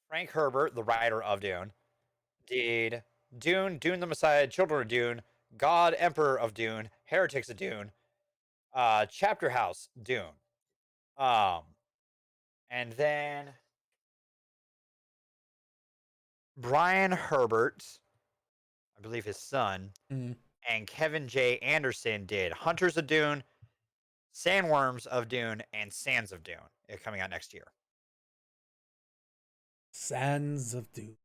Frank Herbert, the writer of Dune, did Dune, Dune the Messiah, Children of Dune, God, Emperor of Dune, Heretics of Dune, Chapter House, Dune. Um, and then Brian Herbert, I believe his son, Mm. and Kevin J. Anderson did Hunters of Dune, Sandworms of Dune, and Sands of Dune. Coming out next year. Sands of Dune.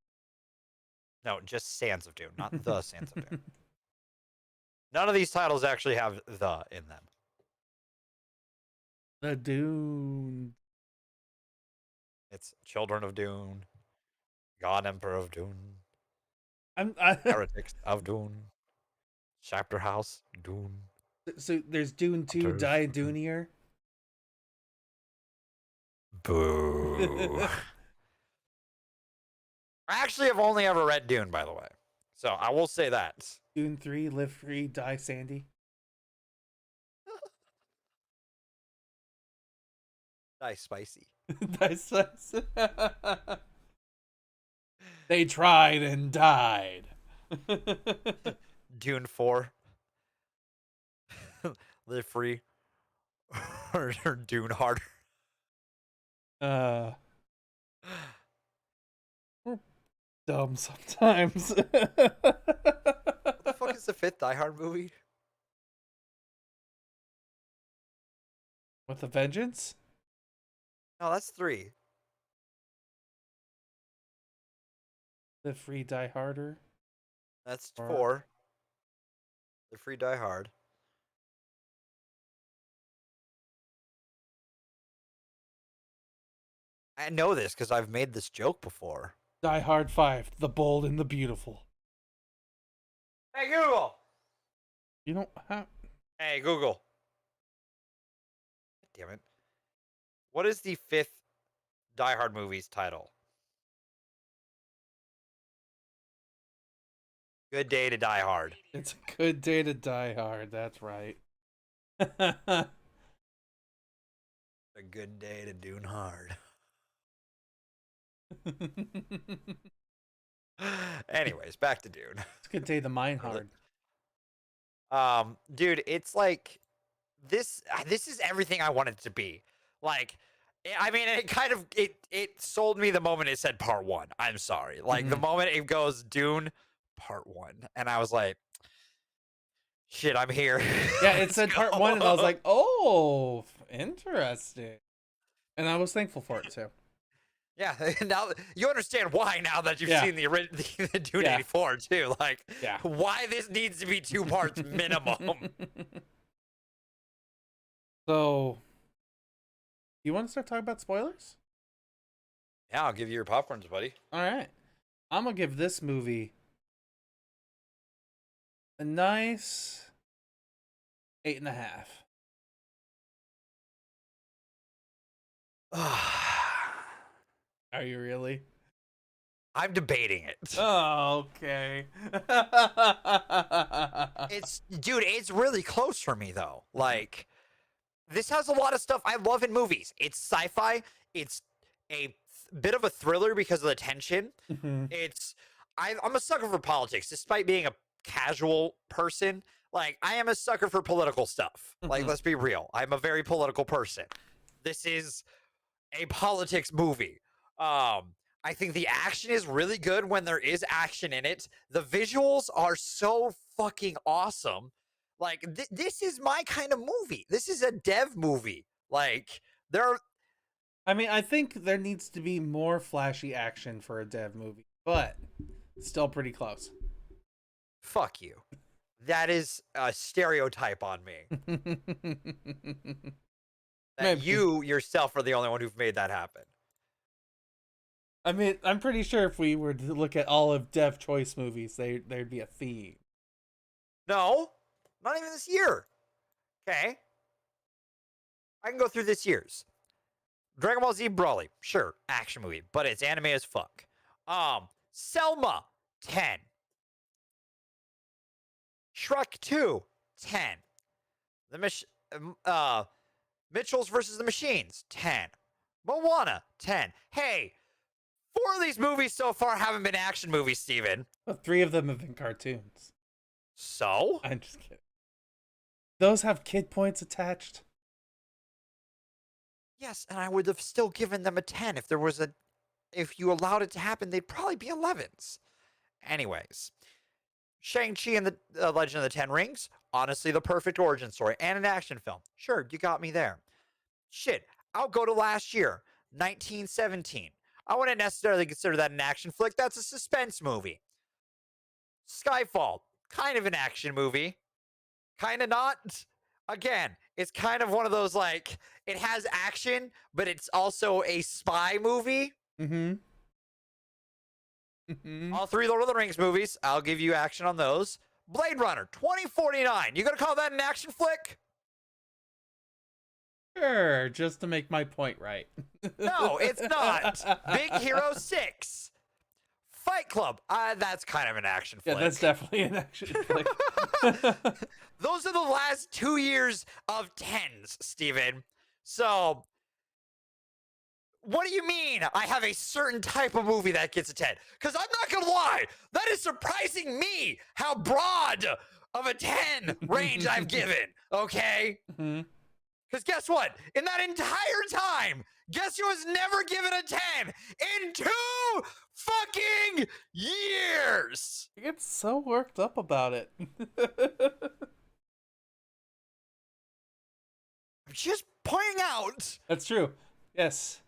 No, just Sands of Dune, not the Sands of Dune. None of these titles actually have the in them. The Dune. It's Children of Dune, God Emperor of Dune, I, Heretics of Dune, Chapter House, Dune, so there's Dune 2, Hunters. Die Dunier. Boo. I actually have only ever read Dune, by the way. So I will say that. Dune 3, Live Free, Die Sandy. Nice, spicy. Die They tried and died. Dune 4. Live free. or Dune harder. uh, we're dumb sometimes. What the fuck is the 5th Die Hard movie? With a vengeance? No, that's 3. The free Die Harder? That's Or 4. The free Die Hard. I know this because I've made this joke before. Die Hard 5, The Bold and the Beautiful. Hey Google. You don't have. Hey Google. Damn it. What is the 5th Die Hard movie's title? Good Day to Die Hard. It's a good day to die hard. That's right. A good day to Dune hard. Anyways, back to Dune. It's a good day to mine hard. Dude, it's like this is everything I wanted to be. Like, I mean, it kind of it sold me the moment it said part 1. I'm sorry. Like the moment it goes Dune part 1, and I was like, shit, I'm here. Yeah, it said part 1, and I was like, oh, interesting. And I was thankful for it too. Yeah, now you understand why now that you've seen the Dune 84 too. Like, why this needs to be 2 parts minimum. So, you want to start talking about spoilers? Yeah, I'll give you your popcorns, buddy. All right. I'm going to give this movie a nice 8.5. Are you really? I'm debating it. Oh, okay. Dude, it's really close for me though. Like, this has a lot of stuff I love in movies. It's sci-fi. It's a bit of a thriller because of the tension. I'm a sucker for politics, despite being a casual person. Like, I am a sucker for political stuff. Like, let's be real. I'm a very political person. This is a politics movie. I think the action is really good when there is action in it. The visuals are so fucking awesome. Like, this is my kind of movie. This is a dev movie. Like, I mean, I think there needs to be more flashy action for a dev movie, but still pretty close. Fuck you. That is a stereotype on me. That you yourself are the only one who've made that happen. I mean, I'm pretty sure if we were to look at all of Dev Choice movies, there'd be a theme. No, not even this year. Okay. I can go through this year's. Dragon Ball Z Broly, sure, action movie, but it's anime as fuck. Selma, 10. Shrek 2, 10. Mitchells versus the Machines, 10. Moana, 10. Hey, 4 of these movies so far haven't been action movies, Steven. But 3 of them have been cartoons. So? I'm just kidding. Those have kid points attached. Yes, and I would have still given them a 10 if you allowed it to happen. They'd probably be 11s. Anyways, Shang-Chi and the Legend of the Ten Rings, honestly, the perfect origin story and an action film. Sure, you got me there. Shit, I'll go to last year, 1917. I wouldn't necessarily consider that an action flick. That's a suspense movie. Skyfall, kind of an action movie. Kind of not. Again, it's kind of one of those, like, it has action, but it's also a spy movie. All 3 Lord of the Rings movies, I'll give you action on those. Blade Runner, 2049. You gonna call that an action flick? Sure, just to make my point right. No, it's not. Big Hero 6. Fight Club. That's kind of an action flick. Yeah, that's definitely an action flick. Those are the last 2 years of 10s, Steven. So, what do you mean I have a certain type of movie that gets a 10? Because I'm not going to lie, that is surprising me how broad of a 10 range I've given, okay? Because guess what? In that entire time, guess who has never given a 10? In 2 fucking years! You get so worked up about it. I'm just pointing out. That's true. Yes.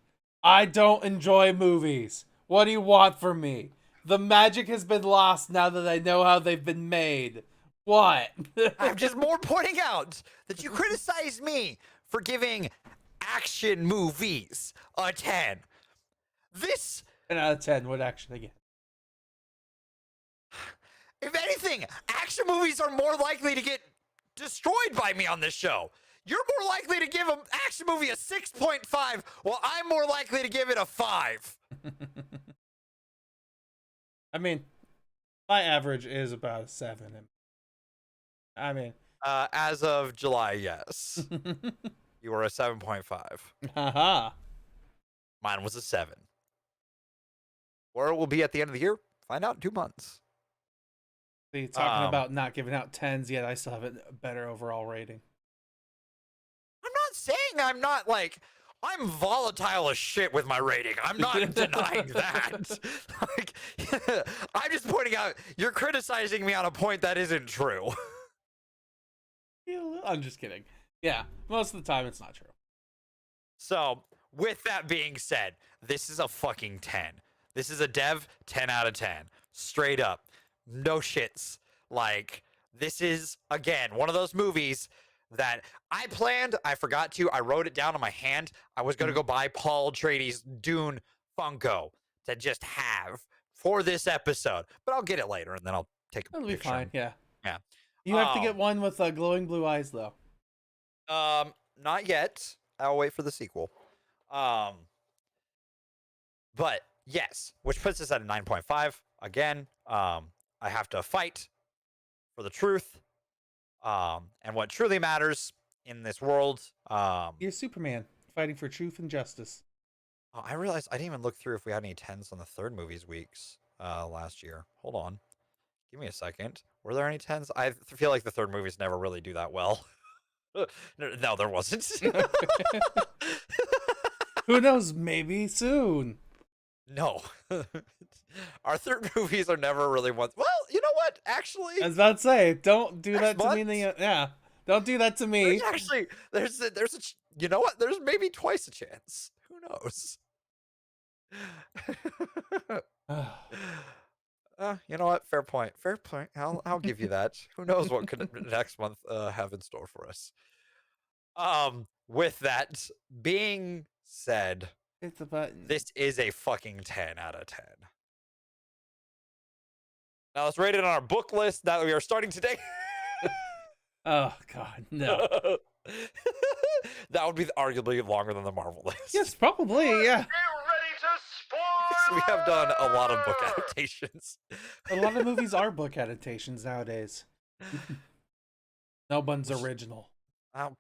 I don't enjoy movies. What do you want from me? The magic has been lost now that I know how they've been made. What? I'm just more pointing out that you criticized me for giving action movies a 10. This 10 out of 10. What action again? If anything, action movies are more likely to get destroyed by me on this show. You're more likely to give an action movie a 6.5, while I'm more likely to give it a 5. I mean, my average is about a 7. I mean, As of July, yes. You were a 7.5. haha. Mine was a 7. Where it will be at the end of the year, find out in 2 months. See, talking about not giving out 10s yet, I still have a better overall rating. I'm not saying I'm not like I'm volatile as shit with my rating. I'm not denying that. Like, I'm just pointing out you're criticizing me on a point that isn't true. I'm just kidding. Yeah, most of the time it's not true. So, with that being said, this is a fucking 10. This is a Dev 10 out of 10. Straight up. No shits. Like, this is, again, one of those movies that I forgot to, I wrote it down on my hand. I was going to go buy Paul Atreides' Dune Funko to just have for this episode, but I'll get it later and then I'll take a That'll picture. be fine, yeah. Yeah. You have to get one with glowing blue eyes, though. Not yet. I'll wait for the sequel. But yes, which puts us at a 9.5. Again, I have to fight for the truth. And what truly matters in this world. You're Superman, fighting for truth and justice. I realized I didn't even look through if we had any 10s on the third movies weeks last year. Hold on. Give me a second. Were there any 10s? I feel like the third movies never really do that well. No, there wasn't. Who knows? Maybe soon. No. Our third movies are never really ones. Well, you know what? Actually, I was about to say, don't do that to month? me. Yeah, don't do that to me. There's you know what? There's maybe twice a chance. Who knows? You know what? Fair point. Fair point. I'll give you that. Who knows what could next month have in store for us? With that being said, It's a button. this is a fucking 10 out of 10. Now let's rate it on our book list that we are starting today. Oh God, no. That would be arguably longer than the Marvel list. Yes, probably. Yeah. We have done a lot of book adaptations. A lot of movies are book adaptations nowadays. No one's original.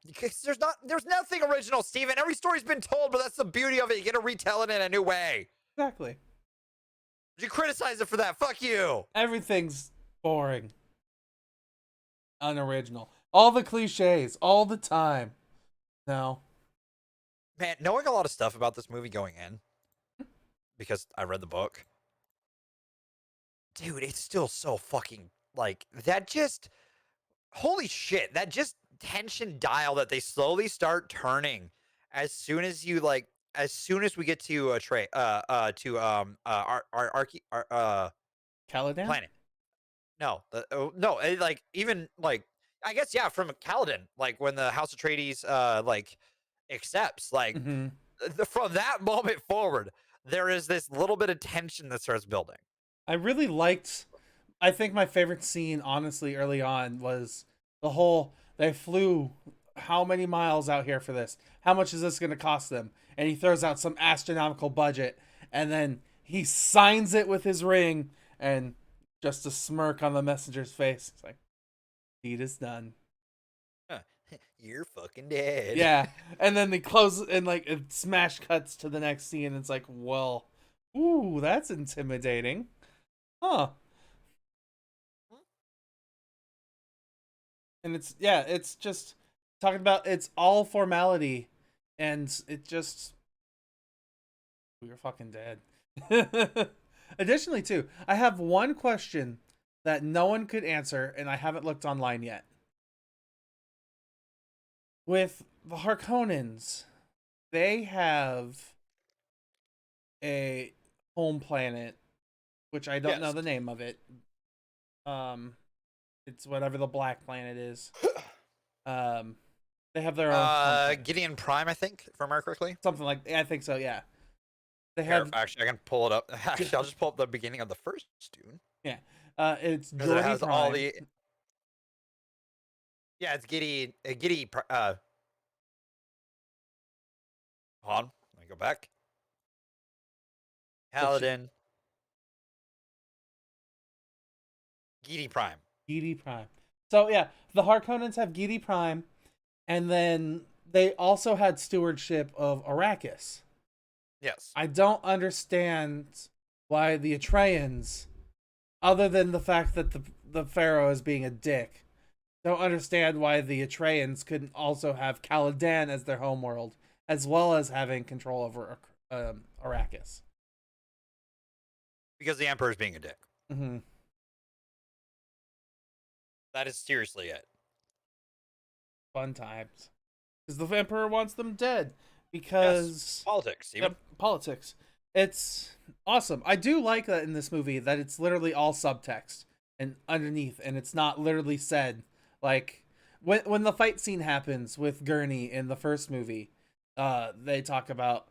Because there's nothing original, Steven. Every story's been told, but that's the beauty of it. You get to retell it in a new way. Exactly. You criticize it for that. Fuck you. Everything's boring. Unoriginal. All the cliches, all the time. No. Man, knowing a lot of stuff about this movie going in, because I read the book, dude, it's still so fucking, like, that just, holy shit, that just tension dial that they slowly start turning as soon as you, like, as soon as we get to Caladan? planet. No, like, even, like, I guess, yeah, from Caladan, like, when the House Atreides, like, accepts, like, from that moment forward, there is this little bit of tension that starts building. I really liked, I think my favorite scene, honestly, early on was the whole, they flew how many miles out here for this? How much is this going to cost them? And he throws out some astronomical budget, and then he signs it with his ring, and just a smirk on the messenger's face. It's like, deed is done. You're fucking dead. Yeah. And then they close, and like it smash cuts to the next scene, and it's like, well, ooh, that's intimidating. Huh. And it's just talking about, it's all formality, and it just, we were fucking dead. Additionally, too, I have one question that no one could answer, and I haven't looked online yet. With the Harkonnens, they have a home planet, which I don't know the name of it. It's whatever the black planet is. They have their own Gideon Prime, I think, if I remember correctly. Something like, I think so, yeah. They have actually, I can pull it up. Actually, I'll just pull up the beginning of the first Dune. Yeah. It's Because Geordi it has Prime. all the. Yeah, it's Giddy. Hold on. Let me go back. So Paladin. Gidi Prime. Gidi Prime. So yeah, the Harkonnens have Gidi Prime, and then they also had stewardship of Arrakis. Yes. I don't understand why the Atreians, other than the fact that the Pharaoh is being a dick, don't understand why the Atreians couldn't also have Caladan as their homeworld, as well as having control over Arrakis. Because the Emperor's being a dick. Mm-hmm. That is seriously it. Fun times. Because the Emperor wants them dead. Because Yes. Politics, even. Yep, politics. It's awesome. I do like that in this movie that it's literally all subtext and underneath, and it's not literally said. Like when the fight scene happens with Gurney in the first movie, they talk about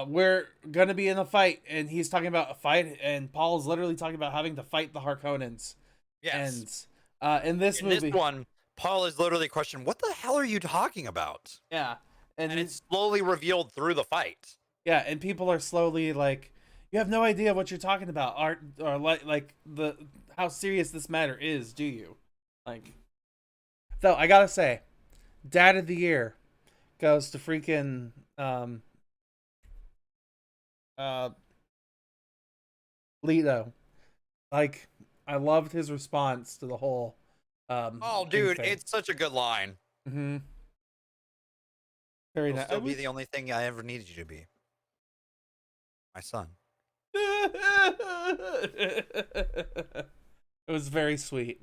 we're gonna be in a fight, and he's talking about a fight, and Paul's literally talking about having to fight the Harkonnens. Yes. And in this movie, this one, Paul is literally questioning, "What the hell are you talking about?" yeah, And it's slowly revealed through the fight. yeah, and people are slowly like, you have no idea what you're talking about, art, or like the how serious this matter is, do you? Like, though I gotta say, Dad of the Year goes to freaking uh Leto. Like, I loved his response to the whole Oh, dude, it's such a good line. Mm-hmm. Very It'll nice. still be the only thing I ever needed you to be. My son. It was very sweet.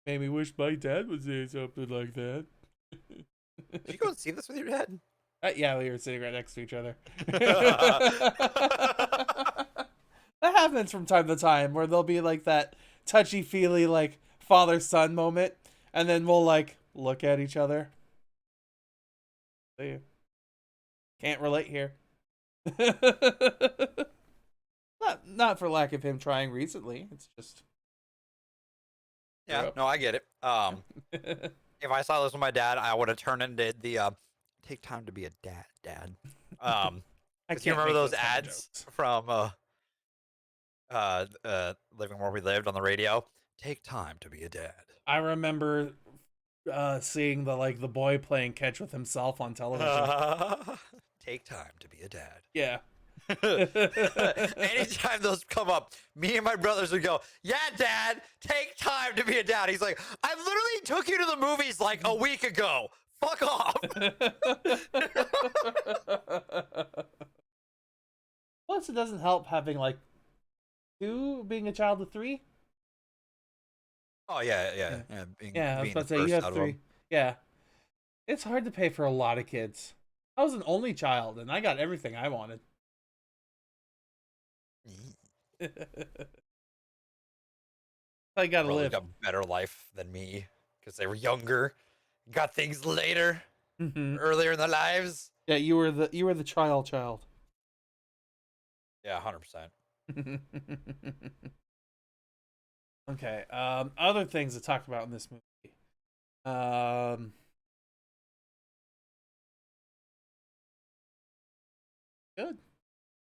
Made me wish my dad would say something like that. Did you go and see this with your dad? Yeah, we were sitting right next to each other. That happens from time to time where there'll be like that touchy feely like father son moment, and then we'll like look at each other. See, can't relate here. Not for lack of him trying recently. It's just Yeah, no, I get it. If I saw this with my dad, I would have turned into the take time to be a dad. I Because you can't remember make those kind of ads jokes. from Living Where We Lived on the radio? Take time to be a dad. I remember seeing the boy playing catch with himself on television. Take time to be a dad. Yeah. Anytime those come up, me and my brothers would go, "Yeah, Dad, take time to be a dad." He's like, "I literally took you to the movies like a week ago. Fuck off." Plus, it doesn't help having like two being a child of three. Oh yeah. Yeah, I was Being about the to say you first have out of three. them. Yeah, it's hard to pay for a lot of kids. I was an only child, and I got everything I wanted. I gotta Brothers live. got better life than me because they were younger, got things later, Hmm. earlier in their lives. Yeah, you were the child. Yeah, 100%. Okay. Other things to talk about in this movie. Um, Good.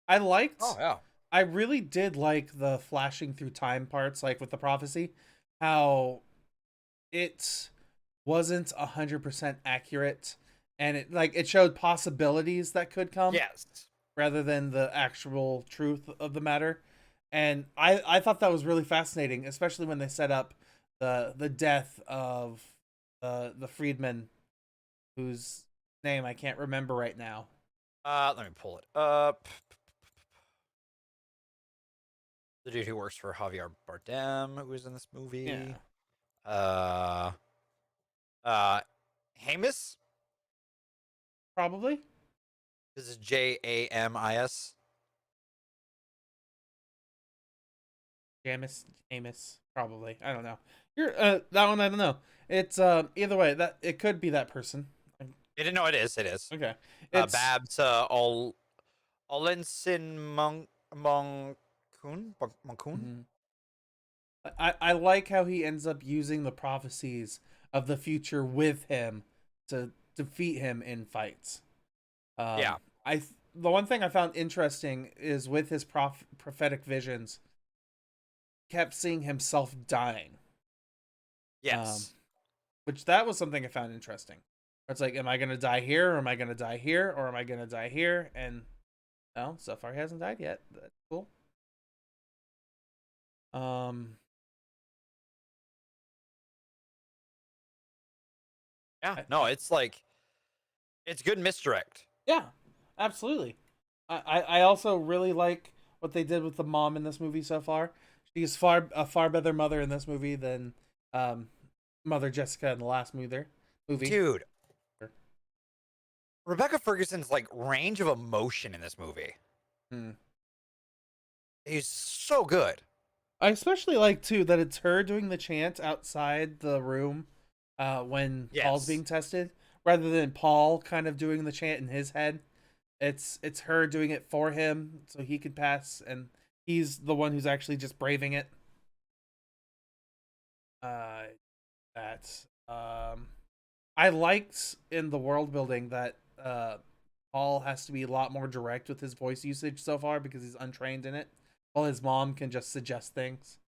I liked. Oh yeah. I really did like the flashing through time parts, like with the prophecy, how it wasn't 100% accurate, and it showed possibilities that could come Yes. rather than the actual truth of the matter. And I thought that was really fascinating, especially when they set up the death of the freedman whose name I can't remember right now. Let me pull it up. The dude who works for Javier Bardem, who was in this movie. Yeah, Uh, uh, Hamis. probably. This is Jamis. Amos, probably. I don't know. You're that one I don't know. It's either way, that it could be that person. You didn't know it is. It is. Okay. It's Babs Olensin Monkun. mhm. I like how he ends up using the prophecies of the future with him to defeat him in fights. Yeah. The one thing I found interesting is with his prophetic visions, kept seeing himself dying. Um, Yes. which that was something I found interesting. It's like, am I gonna die here, or am I gonna die here, or am I gonna die here? And no, so far he hasn't died yet. That's cool. Um, Yeah. I, No, it's like it's good misdirect. yeah, absolutely. I also really like what they did with the mom in this movie so far. She's a far better mother in this movie than um, Mother Jessica in the last movie. Dude, Rebecca Ferguson's like range of emotion in this movie Hmm. is so good. I especially like too that it's her doing the chant outside the room when Paul's Yes. being tested, rather than Paul kind of doing the chant in his head. It's her doing it for him so he could pass, and he's the one who's actually just braving it. Uh, that I liked in the world building that Paul has to be a lot more direct with his voice usage so far because he's untrained in it, while his mom can just suggest things.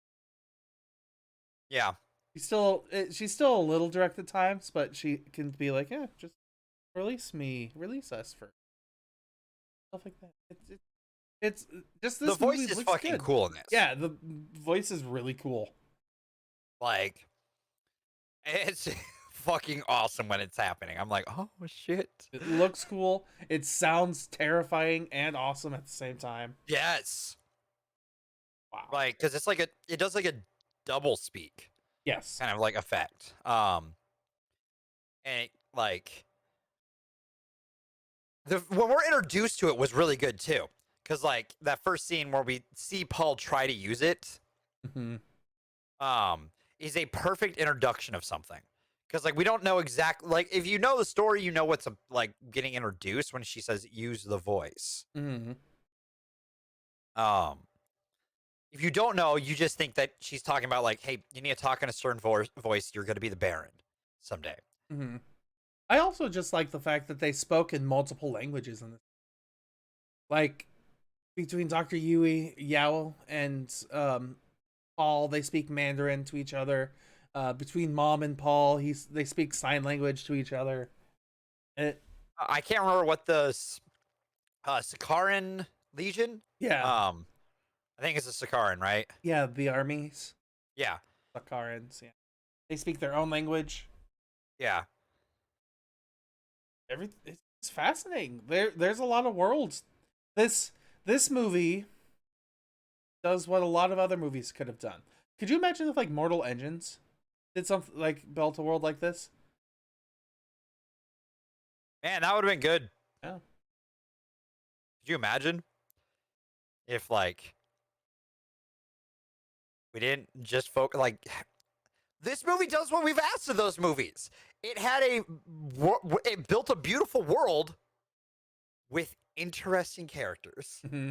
Yeah. She's still a little direct at times, but she can be like, "Yeah, just release us for stuff like that." It's just The this movie voice is looks fucking good. cool in this. Yeah, the voice is really cool. Like, it's fucking awesome when it's happening. I'm like, oh shit. It looks cool. It sounds terrifying and awesome at the same time. Yes. Wow. Like, because it's like it does like a double speak Yes. kind of like effect. And it, like when we're introduced to it was really good too. Cause like that first scene where we see Paul try to use it, Hmm. is a perfect introduction of something. Cause like we don't know exactly like if you know the story, you know what's like getting introduced when she says use the voice. Hmm. Um, if you don't know, you just think that she's talking about like, hey, you need to talk in a certain voice. You're going to be the Baron someday. Hmm. I also just like the fact that they spoke in multiple languages in this. Like between Dr. Yao and Paul, they speak Mandarin to each other. Between Mom and Paul, they speak sign language to each other. It, I can't remember what the Sakaran Legion. yeah, Um, I think it's a Sakaran, right? yeah, the armies, Yeah, Sakarans, yeah, they speak their own language. yeah. It's fascinating. There's a lot of worlds. This this movie does what a lot of other movies could have done. Could you imagine if like Mortal Engines did something like built a world like this? Man, that would have been good. Yeah. Could you imagine if like we didn't just focus like this movie does what we've asked of those movies. It had it built a beautiful world with interesting characters. Hmm.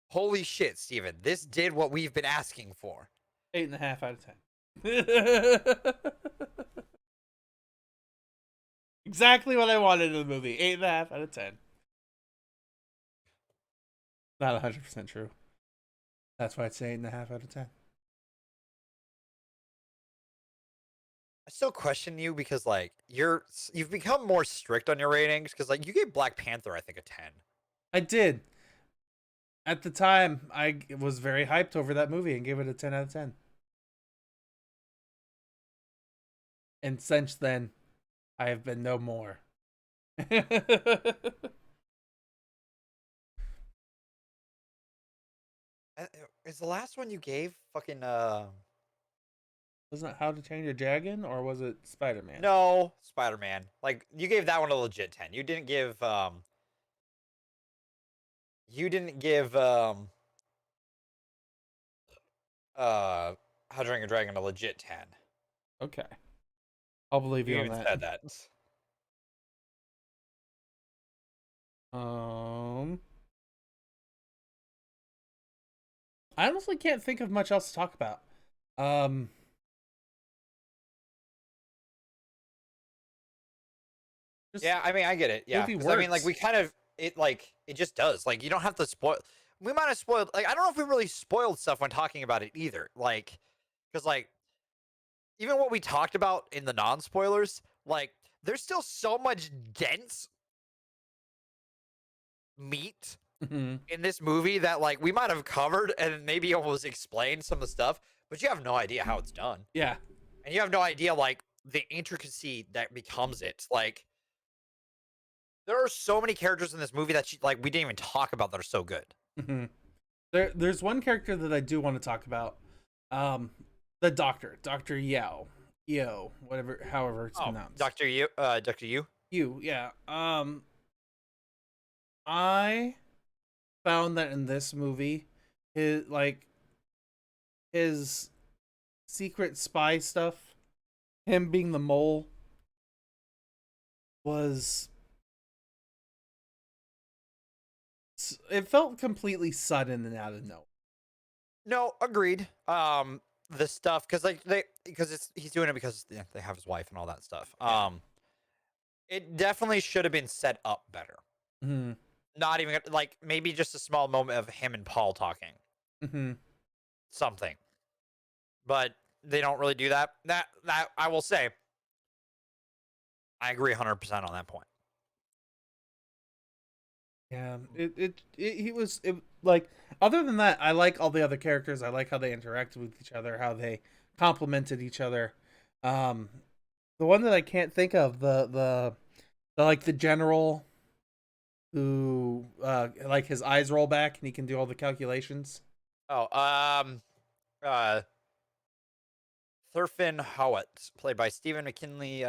Holy shit, Steven. This did what we've been asking for. 8.5 out of 10. Exactly what I wanted in the movie. 8.5 out of 10. Not 100% true. That's why it's 8.5 out of 10. I still question you because like you've become more strict on your ratings because like you gave Black Panther I think a 10. I did. At the time, I was very hyped over that movie and gave it a 10 out of 10. And since then, I have been no more. Is the last one you gave fucking Wasn't it How to Train Your Dragon, or was it Spider Man? no, Spider-Man. Like you gave that one a legit 10. You didn't give How to Train Your Dragon a legit 10. Okay. I'll believe You you on even that. said that. Um, I honestly can't think of much else to talk about. Um, Just Yeah, I mean, I get it. Yeah, movie because I mean, like, works. we kind of it just does. Like, you don't have to spoil. We might have spoiled. Like, I don't know if we really spoiled stuff when talking about it either. Like, because like even what we talked about in the non spoilers, like, there's still so much dense meat Mhm. in this movie that like we might have covered and maybe almost explained some of the stuff, but you have no idea how it's done, Yeah. and you have no idea like the intricacy that becomes it. Like, there are so many characters in this movie that like we didn't even talk about that are so good. Mhm. There's one character that I do want to talk about. Um, the doctor, Doctor Yeo, whatever, however it's Oh, pronounced. Doctor You. Yeah. I found that in this movie, his secret spy stuff, him being the mole, was it felt completely sudden and out of nowhere. No, agreed. The stuff because like because it's he's doing it because they have his wife and all that stuff. Yeah. It definitely should have been set up better. Hmm. Not even like maybe just a small moment of him and Paul talking Hmm. something, but they don't really do that. That I will say, I agree 100% on that point. Yeah. He was like, other than that, I like all the other characters. I like how they interacted with each other, how they complemented each other. Um, the one that I can't think of, the like the general who like his eyes roll back and he can do all the calculations. Oh, uh, Thurfinn Howat, played by Stephen McKinley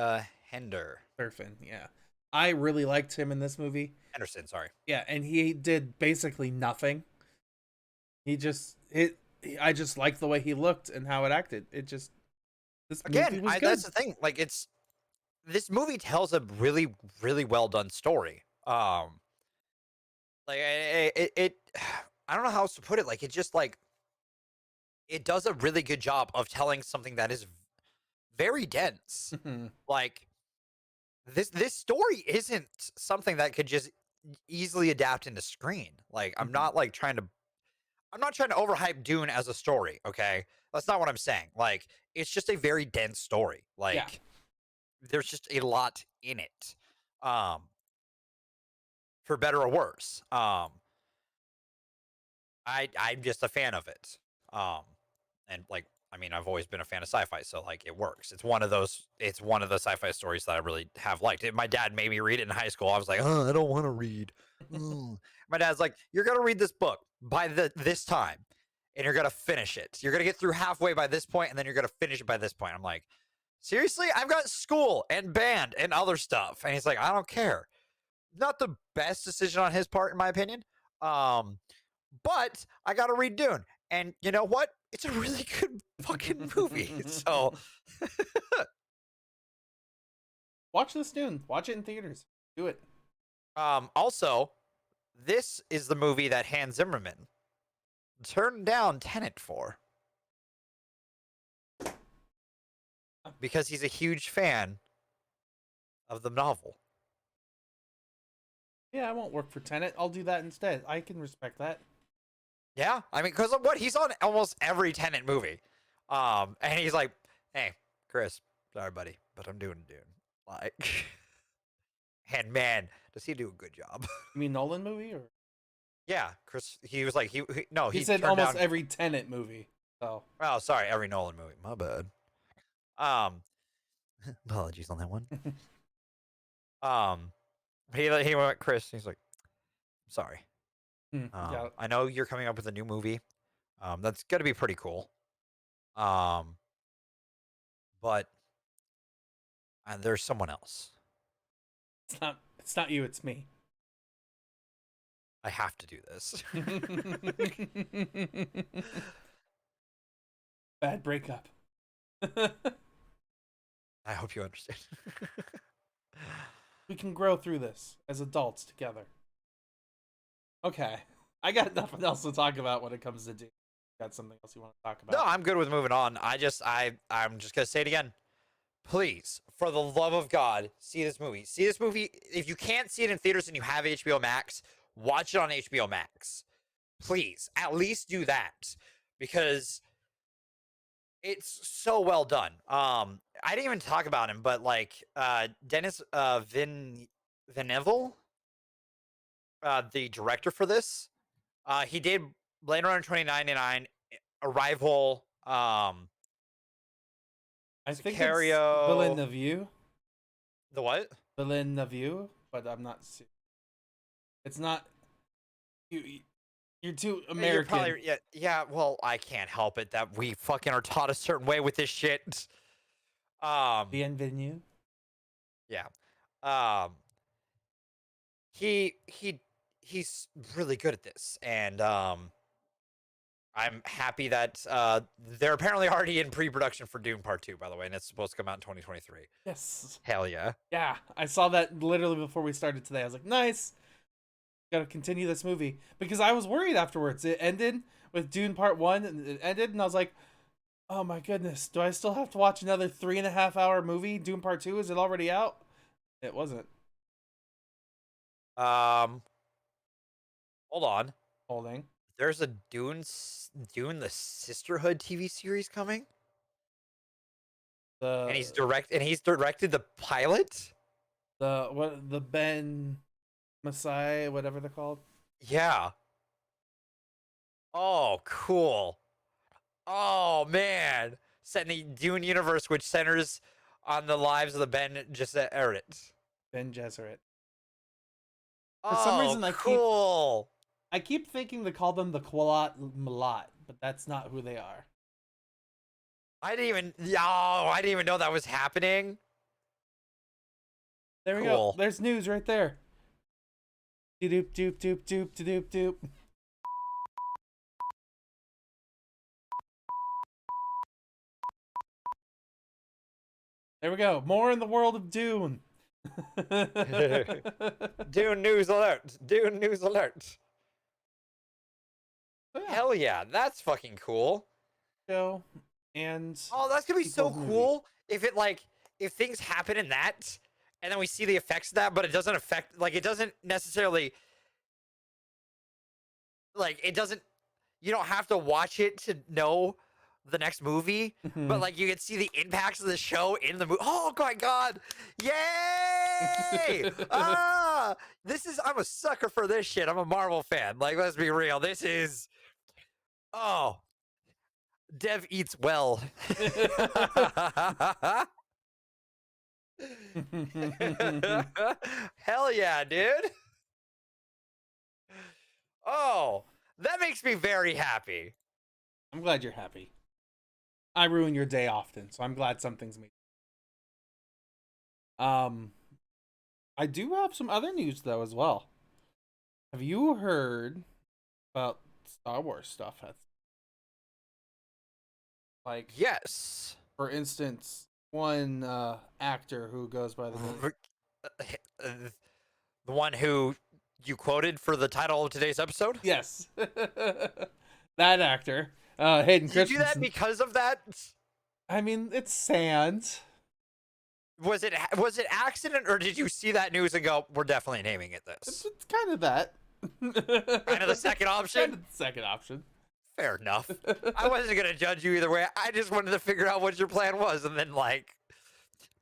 Hender Surfing, yeah. I really liked him in this movie. Henderson. Sorry. Yeah, and he did basically nothing. He just it. I just liked the way he looked and how it acted. It just this movie Again, was that's good. the thing. Like, it's this movie tells a really well done story. Like it I don't know how else to put it. Like, it just like it does a really good job of telling something that is very dense. Mhm. Like, this story isn't something that could just easily adapt into screen. Like, Mhm. I'm not trying to overhype Dune as a story, okay? That's not what I'm saying. Like, it's just a very dense story. Yeah. Like, there's just a lot in it. Um, for better or worse. I'm just a fan of it. Um, and like I mean, I've always been a fan of sci-fi, so like it works. It's one of the sci-fi stories that I really have liked. My dad made me read it in high school. I was like, oh, I don't want to read. Mm. My dad's like, you're gonna read this book by this time, and you're gonna finish it. You're gonna get through halfway by this point, and then you're gonna finish it by this point. I'm like, seriously? I've got school and band and other stuff. And he's like, I don't care. Not the best decision on his part, in my opinion. Um, but I got to read Dune. And you know what? It's a really good fucking movie. So, Watch this Dune. Watch it in theaters. Do it. also, this is the movie that Hans Zimmerman turned down Tenet for because he's a huge fan of the novel. Yeah, I won't work for Tenet. I'll do that instead. I can respect that. Yeah, I mean, because of what he's on almost every Tenet movie. And he's like, "Hey, Chris, sorry, buddy, but I'm doing Dune." Like, and man, does he do a good job? You mean Nolan movie or? Yeah, Chris. He was like, no, He he said turned almost down. every Tenet movie. So Oh, sorry, every Nolan movie. My bad. Um, apologies on that one. Um, he went, Chris. He's like, sorry. yeah. I know you're coming up with a new movie. That's gonna be pretty cool. Um, but there's someone else. It's not you, it's me. I have to do this. Bad breakup. I hope you understand. We can grow through this as adults together. Okay. I got nothing else to talk about when it comes to Dune. Got something else you want to talk No, about? I'm good with moving on. I'm just gonna say it again. please, for the love of God, see this movie. See this movie. If you can't see it in theaters and you have HBO Max, watch it on HBO Max. Please, at least do that because it's so well done. I didn't even talk about him, but like Dennis Villeneuve, the director for this, he did Blade Runner 2099, Arrival, I think it's Sicario. Villeneuve. The what? Villeneuve, but I'm not. It's not. You're too American. You're probably yeah. Well, I can't help it that we fucking are taught a certain way with this shit. Bienvenue. Yeah. Um, he's really good at this, and I'm happy that they're apparently already in pre-production for Dune Part 2, by the way, and it's supposed to come out in 2023. Yes. Hell yeah. Yeah, I saw that literally before we started today. I was like, nice. Gotta continue this movie. Because I was worried afterwards. It ended with Dune Part 1, and it ended, and I was like, oh my goodness, do I still have to watch another 3.5 hour movie? Dune Part 2, is it already out? It wasn't. Hold on. Holding. There's a Dune the Sisterhood TV series coming? And he's directed the pilot? The Ben Messiah, whatever they're called. Yeah. Oh, cool. Oh man. Set in the Dune universe, which centers on the lives of the Ben Gesserit. Ben Gesserit. For some reason, cool. I keep thinking to call them the Qualat Malat, but that's not who they are. I didn't even know that was happening. There we go. There's news right there. Doop doop doop doop doop doop. There we go. More in the world of Dune. Dune news alert. Dune news alert. Oh, yeah. Hell yeah, that's fucking cool. Show and that's gonna be so cool if things happen in that and then we see the effects of that, but it doesn't affect it doesn't necessarily you don't have to watch it to know the next movie, but you can see the impacts of the show in the movie. Oh my god. Yay! I'm a sucker for this shit. I'm a Marvel fan. Let's be real. This is Dev eats well. Hell yeah, dude. Oh, that makes me very happy. I'm glad you're happy. I ruin your day often, so I'm glad something's made. I do have some other news though as well. Have you heard about Star Wars stuff? Yes. For instance, one actor who goes by the name the one who you quoted for the title of today's episode? Yes. That actor, Hayden Christensen. Did you do that because of that? I mean, it's sand. Was it accident, or did you see that news and go, we're definitely naming it this? It's kind of that. Kind of the second option? Kind of the second option. Fair enough. I wasn't going to judge you either way. I just wanted to figure out what your plan was and then,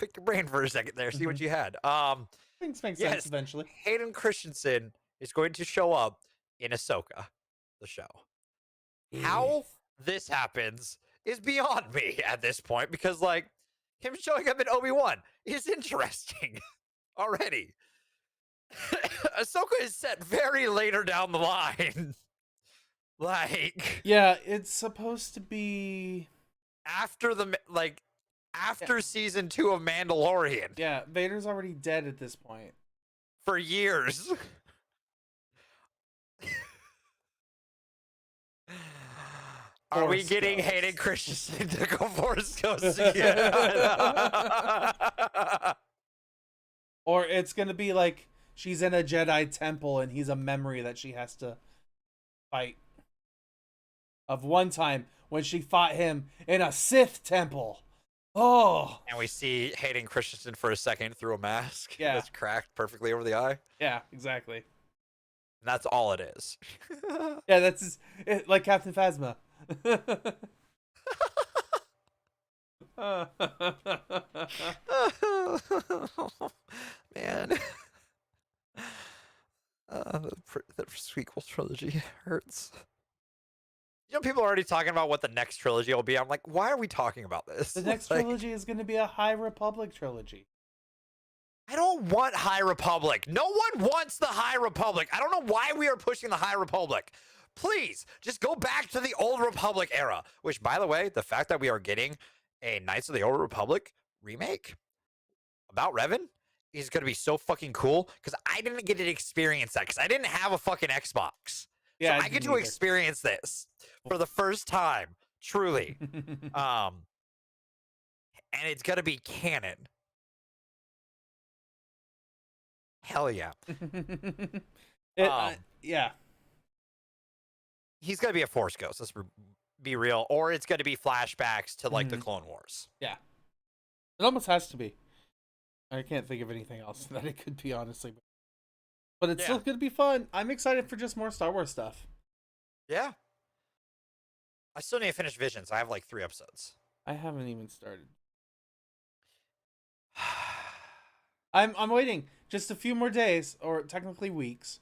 pick your brain for a second there, see what you had. Things make sense eventually. Hayden Christensen is going to show up in Ahsoka, the show. How this happens is beyond me at this point because, him showing up in Obi-Wan is interesting already. Ahsoka is set very later down the line. Yeah, it's supposed to be after season 2 of Mandalorian. Yeah, Vader's already dead at this point. For years. Are we getting Hayden Christensen to go Force Ghost again? Or it's going to be she's in a Jedi temple and he's a memory that she has to fight. Of one time when she fought him in a Sith temple. Oh, And we see Hayden Christensen for a second through a mask yeah, that's cracked perfectly over the eye. And yeah, exactly. that's all it is. Yeah, like Captain Phasma. Man. The sequel trilogy hurts. You know, people are already talking about what the next trilogy will be. I'm like, why are we talking about this? The next Like, trilogy is going to be a High Republic trilogy. I don't want High Republic. No one wants the High Republic. I don't know why we are pushing the High Republic. Please, just go back to the Old Republic era. Which, by the way, the fact that we are getting a Knights of the Old Republic remake about Revan is going to be so fucking cool because I didn't get to experience that because I didn't have a fucking Xbox. So Yeah, I I get didn't to either. experience this for the first time, truly. Um, and it's going to be canon. Hell yeah. Yeah. He's going to be a Force ghost. Let's be real. Or it's going to be flashbacks to like the Mhm. Clone Wars. Yeah. It almost has to be. I can't think of anything else that it could be, honestly. But it's still going to be fun. I'm excited for just more Star Wars stuff. Yeah. I still need to finish Visions. I have like 3 episodes. I haven't even started. I'm waiting just a few more days, or technically weeks,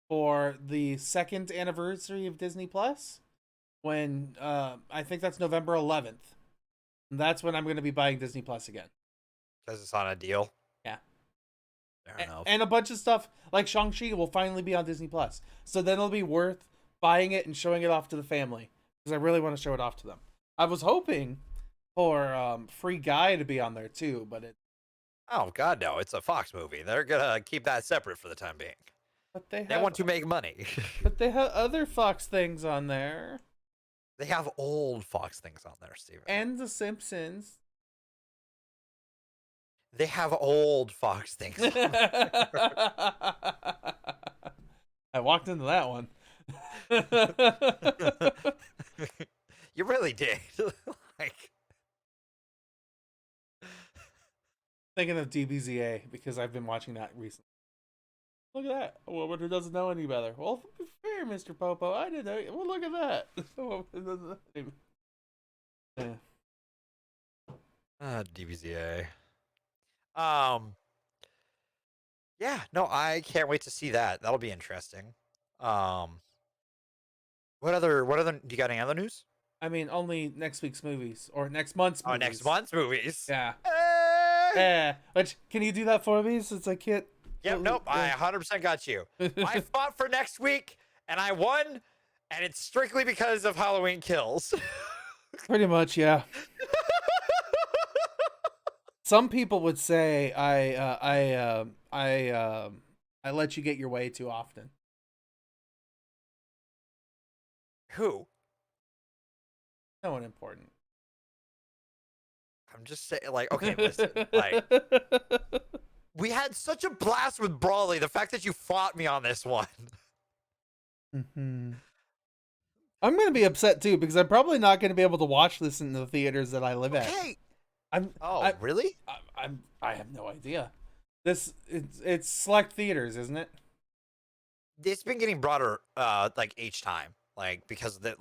for the 2nd anniversary of Disney Plus. When I think that's November 11th. And that's when I'm going to be buying Disney Plus again. Because it's on a deal. Yeah. Fair enough. And a bunch of stuff like Shang-Chi will finally be on Disney Plus. So then it'll be worth buying it and showing it off to the family. Because I really want to show it off to them. I was hoping for Free Guy to be on there too, but Oh God, no! It's a Fox movie. They're gonna keep that separate for the time being. they They want to make money. but they have other Fox things on there. They have old Fox things on there, Steven. And The Simpsons. They have old Fox things. I walked into that one. You really did. Like, thinking of DBZA because I've been watching that recently. Look at that. A woman who doesn't know any better. Well, to be fair, Mr. Popo, I didn't know. Well, look at that. Yeah. DBZA. Yeah, no, I can't wait to see that. That'll be interesting. What other do you got any other news? I mean, only next week's movies or next month's movies. Oh, next month's movies. Yeah. Hey! Yeah. Which, can you do that for me since I can't? Yep, nope. I 100% got you. I fought for next week and I won, and it's strictly because of Halloween Kills. Pretty much, yeah. Some people would say I let you get your way too often. Who? No one important. I'm just saying, like, okay, listen, like, we had such a blast with Brawley. The fact that you fought me on this one. Mm-hmm. I'm gonna be upset too because I'm probably not gonna be able to watch this in the theaters that I live at. Hey. I Really? I have no idea. It's select theaters, isn't it? It's been getting broader, like each time, like because the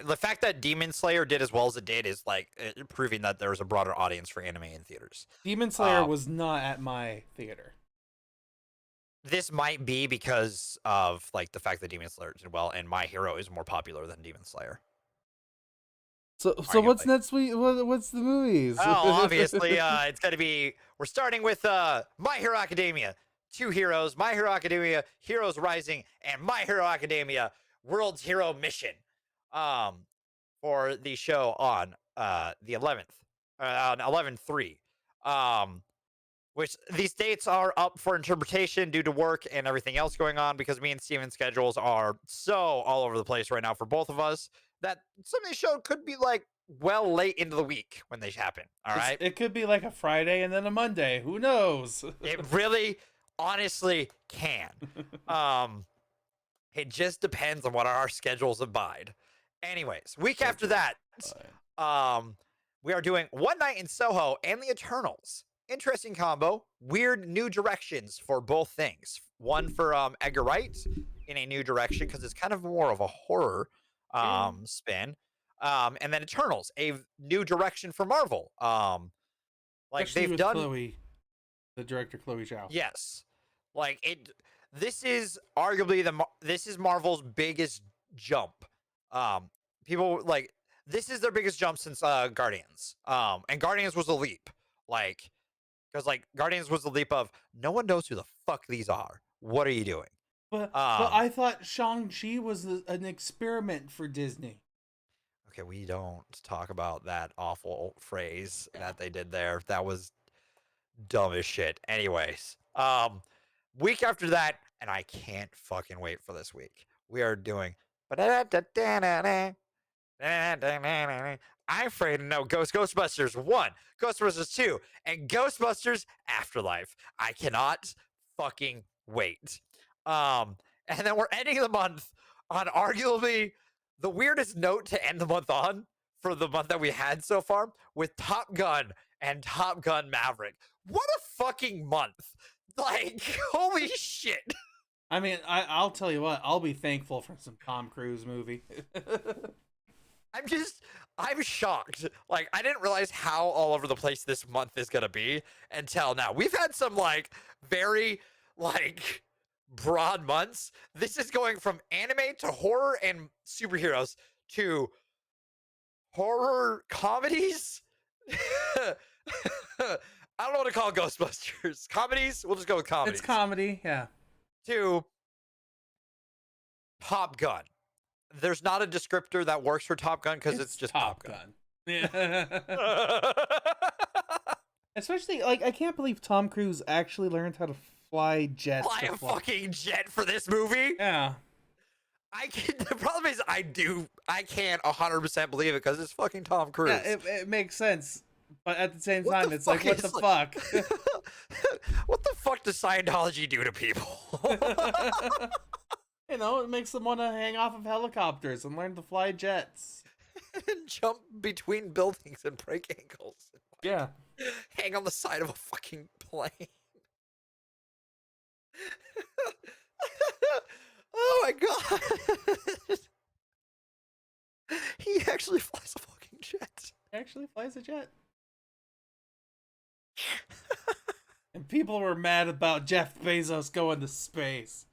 the fact that Demon Slayer did as well as it did is like proving that there was a broader audience for anime in theaters. Demon Slayer was not at my theater. This might be because of like the fact that Demon Slayer did well, and My Hero is more popular than Demon Slayer. So what's next week? What's the movies? Oh, obviously, it's gonna be. We're starting with My Hero Academia. 2 heroes: My Hero Academia, Heroes Rising, and My Hero Academia, World's Hero Mission. For the show on the 11th, on 11/3. Which these dates are up for interpretation due to work and everything else going on because me and Steven's schedules are so all over the place right now for both of us that some of these shows could be like well late into the week when they happen. All right. It could be like a Friday and then a Monday. Who knows? It really honestly can. It just depends on what our schedules abide. Anyways, week after that, we are doing One Night in Soho and the Eternals. Interesting combo. Weird new directions for both things. One for Edgar Wright in a new direction because it's kind of more of a horror spin. And then Eternals, a new direction for Marvel. Like Especially they've with done Chloe, the director Chloe Zhao. yes. Like it this is arguably this is Marvel's biggest jump. People like this is their biggest jump since Guardians. And Guardians was a leap. Like because like Guardians was the leap of no one knows who the fuck these are. What are you doing? But I thought Shang-Chi was an experiment for Disney. Okay, we don't talk about that awful phrase that they did there. That was dumb as shit. Anyways, week after that, and I can't fucking wait for this week. We are doing I'm afraid to know Ghostbusters 1, Ghostbusters 2, and Ghostbusters Afterlife. I cannot fucking wait. And then we're ending the month on arguably the weirdest note to end the month on for the month that we had so far with Top Gun and Top Gun Maverick. What a fucking month. Like, holy shit. I mean, I'll tell you what, I'll be thankful for some Tom Cruise movie. I'm shocked. Like, I didn't realize how all over the place this month is gonna be until now. We've had some like very like broad months. This is going from anime to horror and superheroes to horror comedies. I don't know what to call Ghostbusters. Comedies? We'll just go with comedies. It's comedy, yeah. To Top Gun. There's not a descriptor that works for Top Gun because it's just Top Gun. Yeah. Especially, like, I can't believe Tom Cruise actually learned how to fly jets. Fly a fucking jet for this movie? Yeah. The problem is I can't 100% believe it because it's fucking Tom Cruise. Yeah, it makes sense. But at the same time, it's like, what the fuck? What the fuck does Scientology do to people? You know, it makes them want to hang off of helicopters and learn to fly jets. And jump between buildings and break ankles. Yeah. Hang on the side of a fucking plane. Oh my god. He actually flies a fucking jet. He actually flies a jet. And people were mad about Jeff Bezos going to space.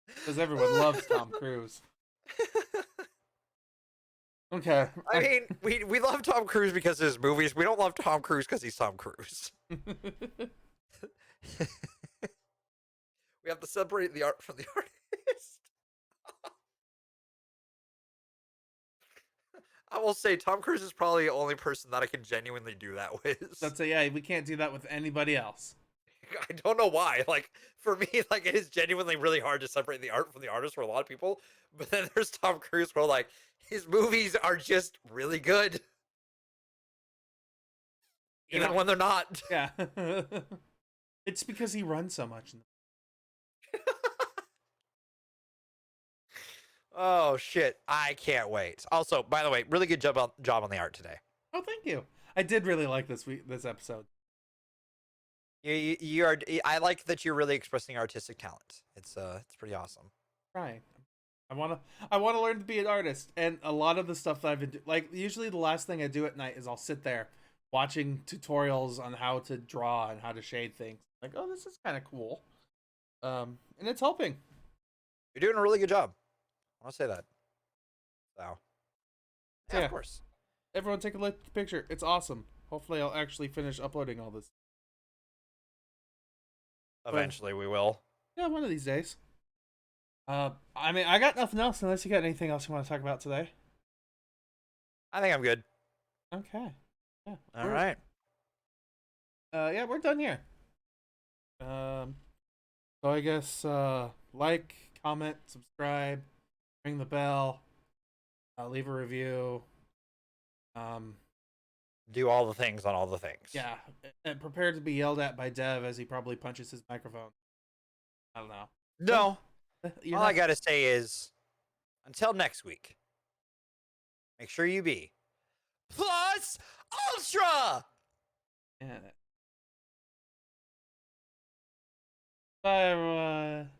Because everyone loves Tom Cruise. Okay. I mean, we love Tom Cruise because of his movies. We don't love Tom Cruise because he's Tom Cruise. We have to separate the art from the artist. I will say Tom Cruise is probably the only person that I can genuinely do that with. That's yeah, we can't do that with anybody else. I don't know why. Like, for me, like, it is genuinely really hard to separate the art from the artist for a lot of people. But then there's Tom Cruise where, like, his movies are just really good. Even when they're not. Yeah. It's because he runs so much. Oh, shit. I can't wait. Also, by the way, really good job on the art today. Oh, thank you. I did really like this episode. You are. I like that you're really expressing artistic talent. It's pretty awesome. Right. I wanna learn to be an artist, and a lot of the stuff that I've been like usually the last thing I do at night is I'll sit there watching tutorials on how to draw and how to shade things. Like, oh, this is kind of cool. And it's helping. You're doing a really good job. I want to say that. So, yeah, of course. Everyone take a look at the picture. It's awesome. Hopefully I'll actually finish uploading all this. Eventually we will. Yeah, one of these days. I mean, I got nothing else unless you got anything else you want to talk about today. I think I'm good. Okay. Yeah. All right. Yeah, we're done here. So I guess like, comment, subscribe, ring the bell, leave a review. Do all the things on all the things. Yeah, and prepare to be yelled at by Dev as he probably punches his microphone. I don't know. No. All I gotta say is, Until next week, make sure you be plus ultra. Yeah. Bye, everyone.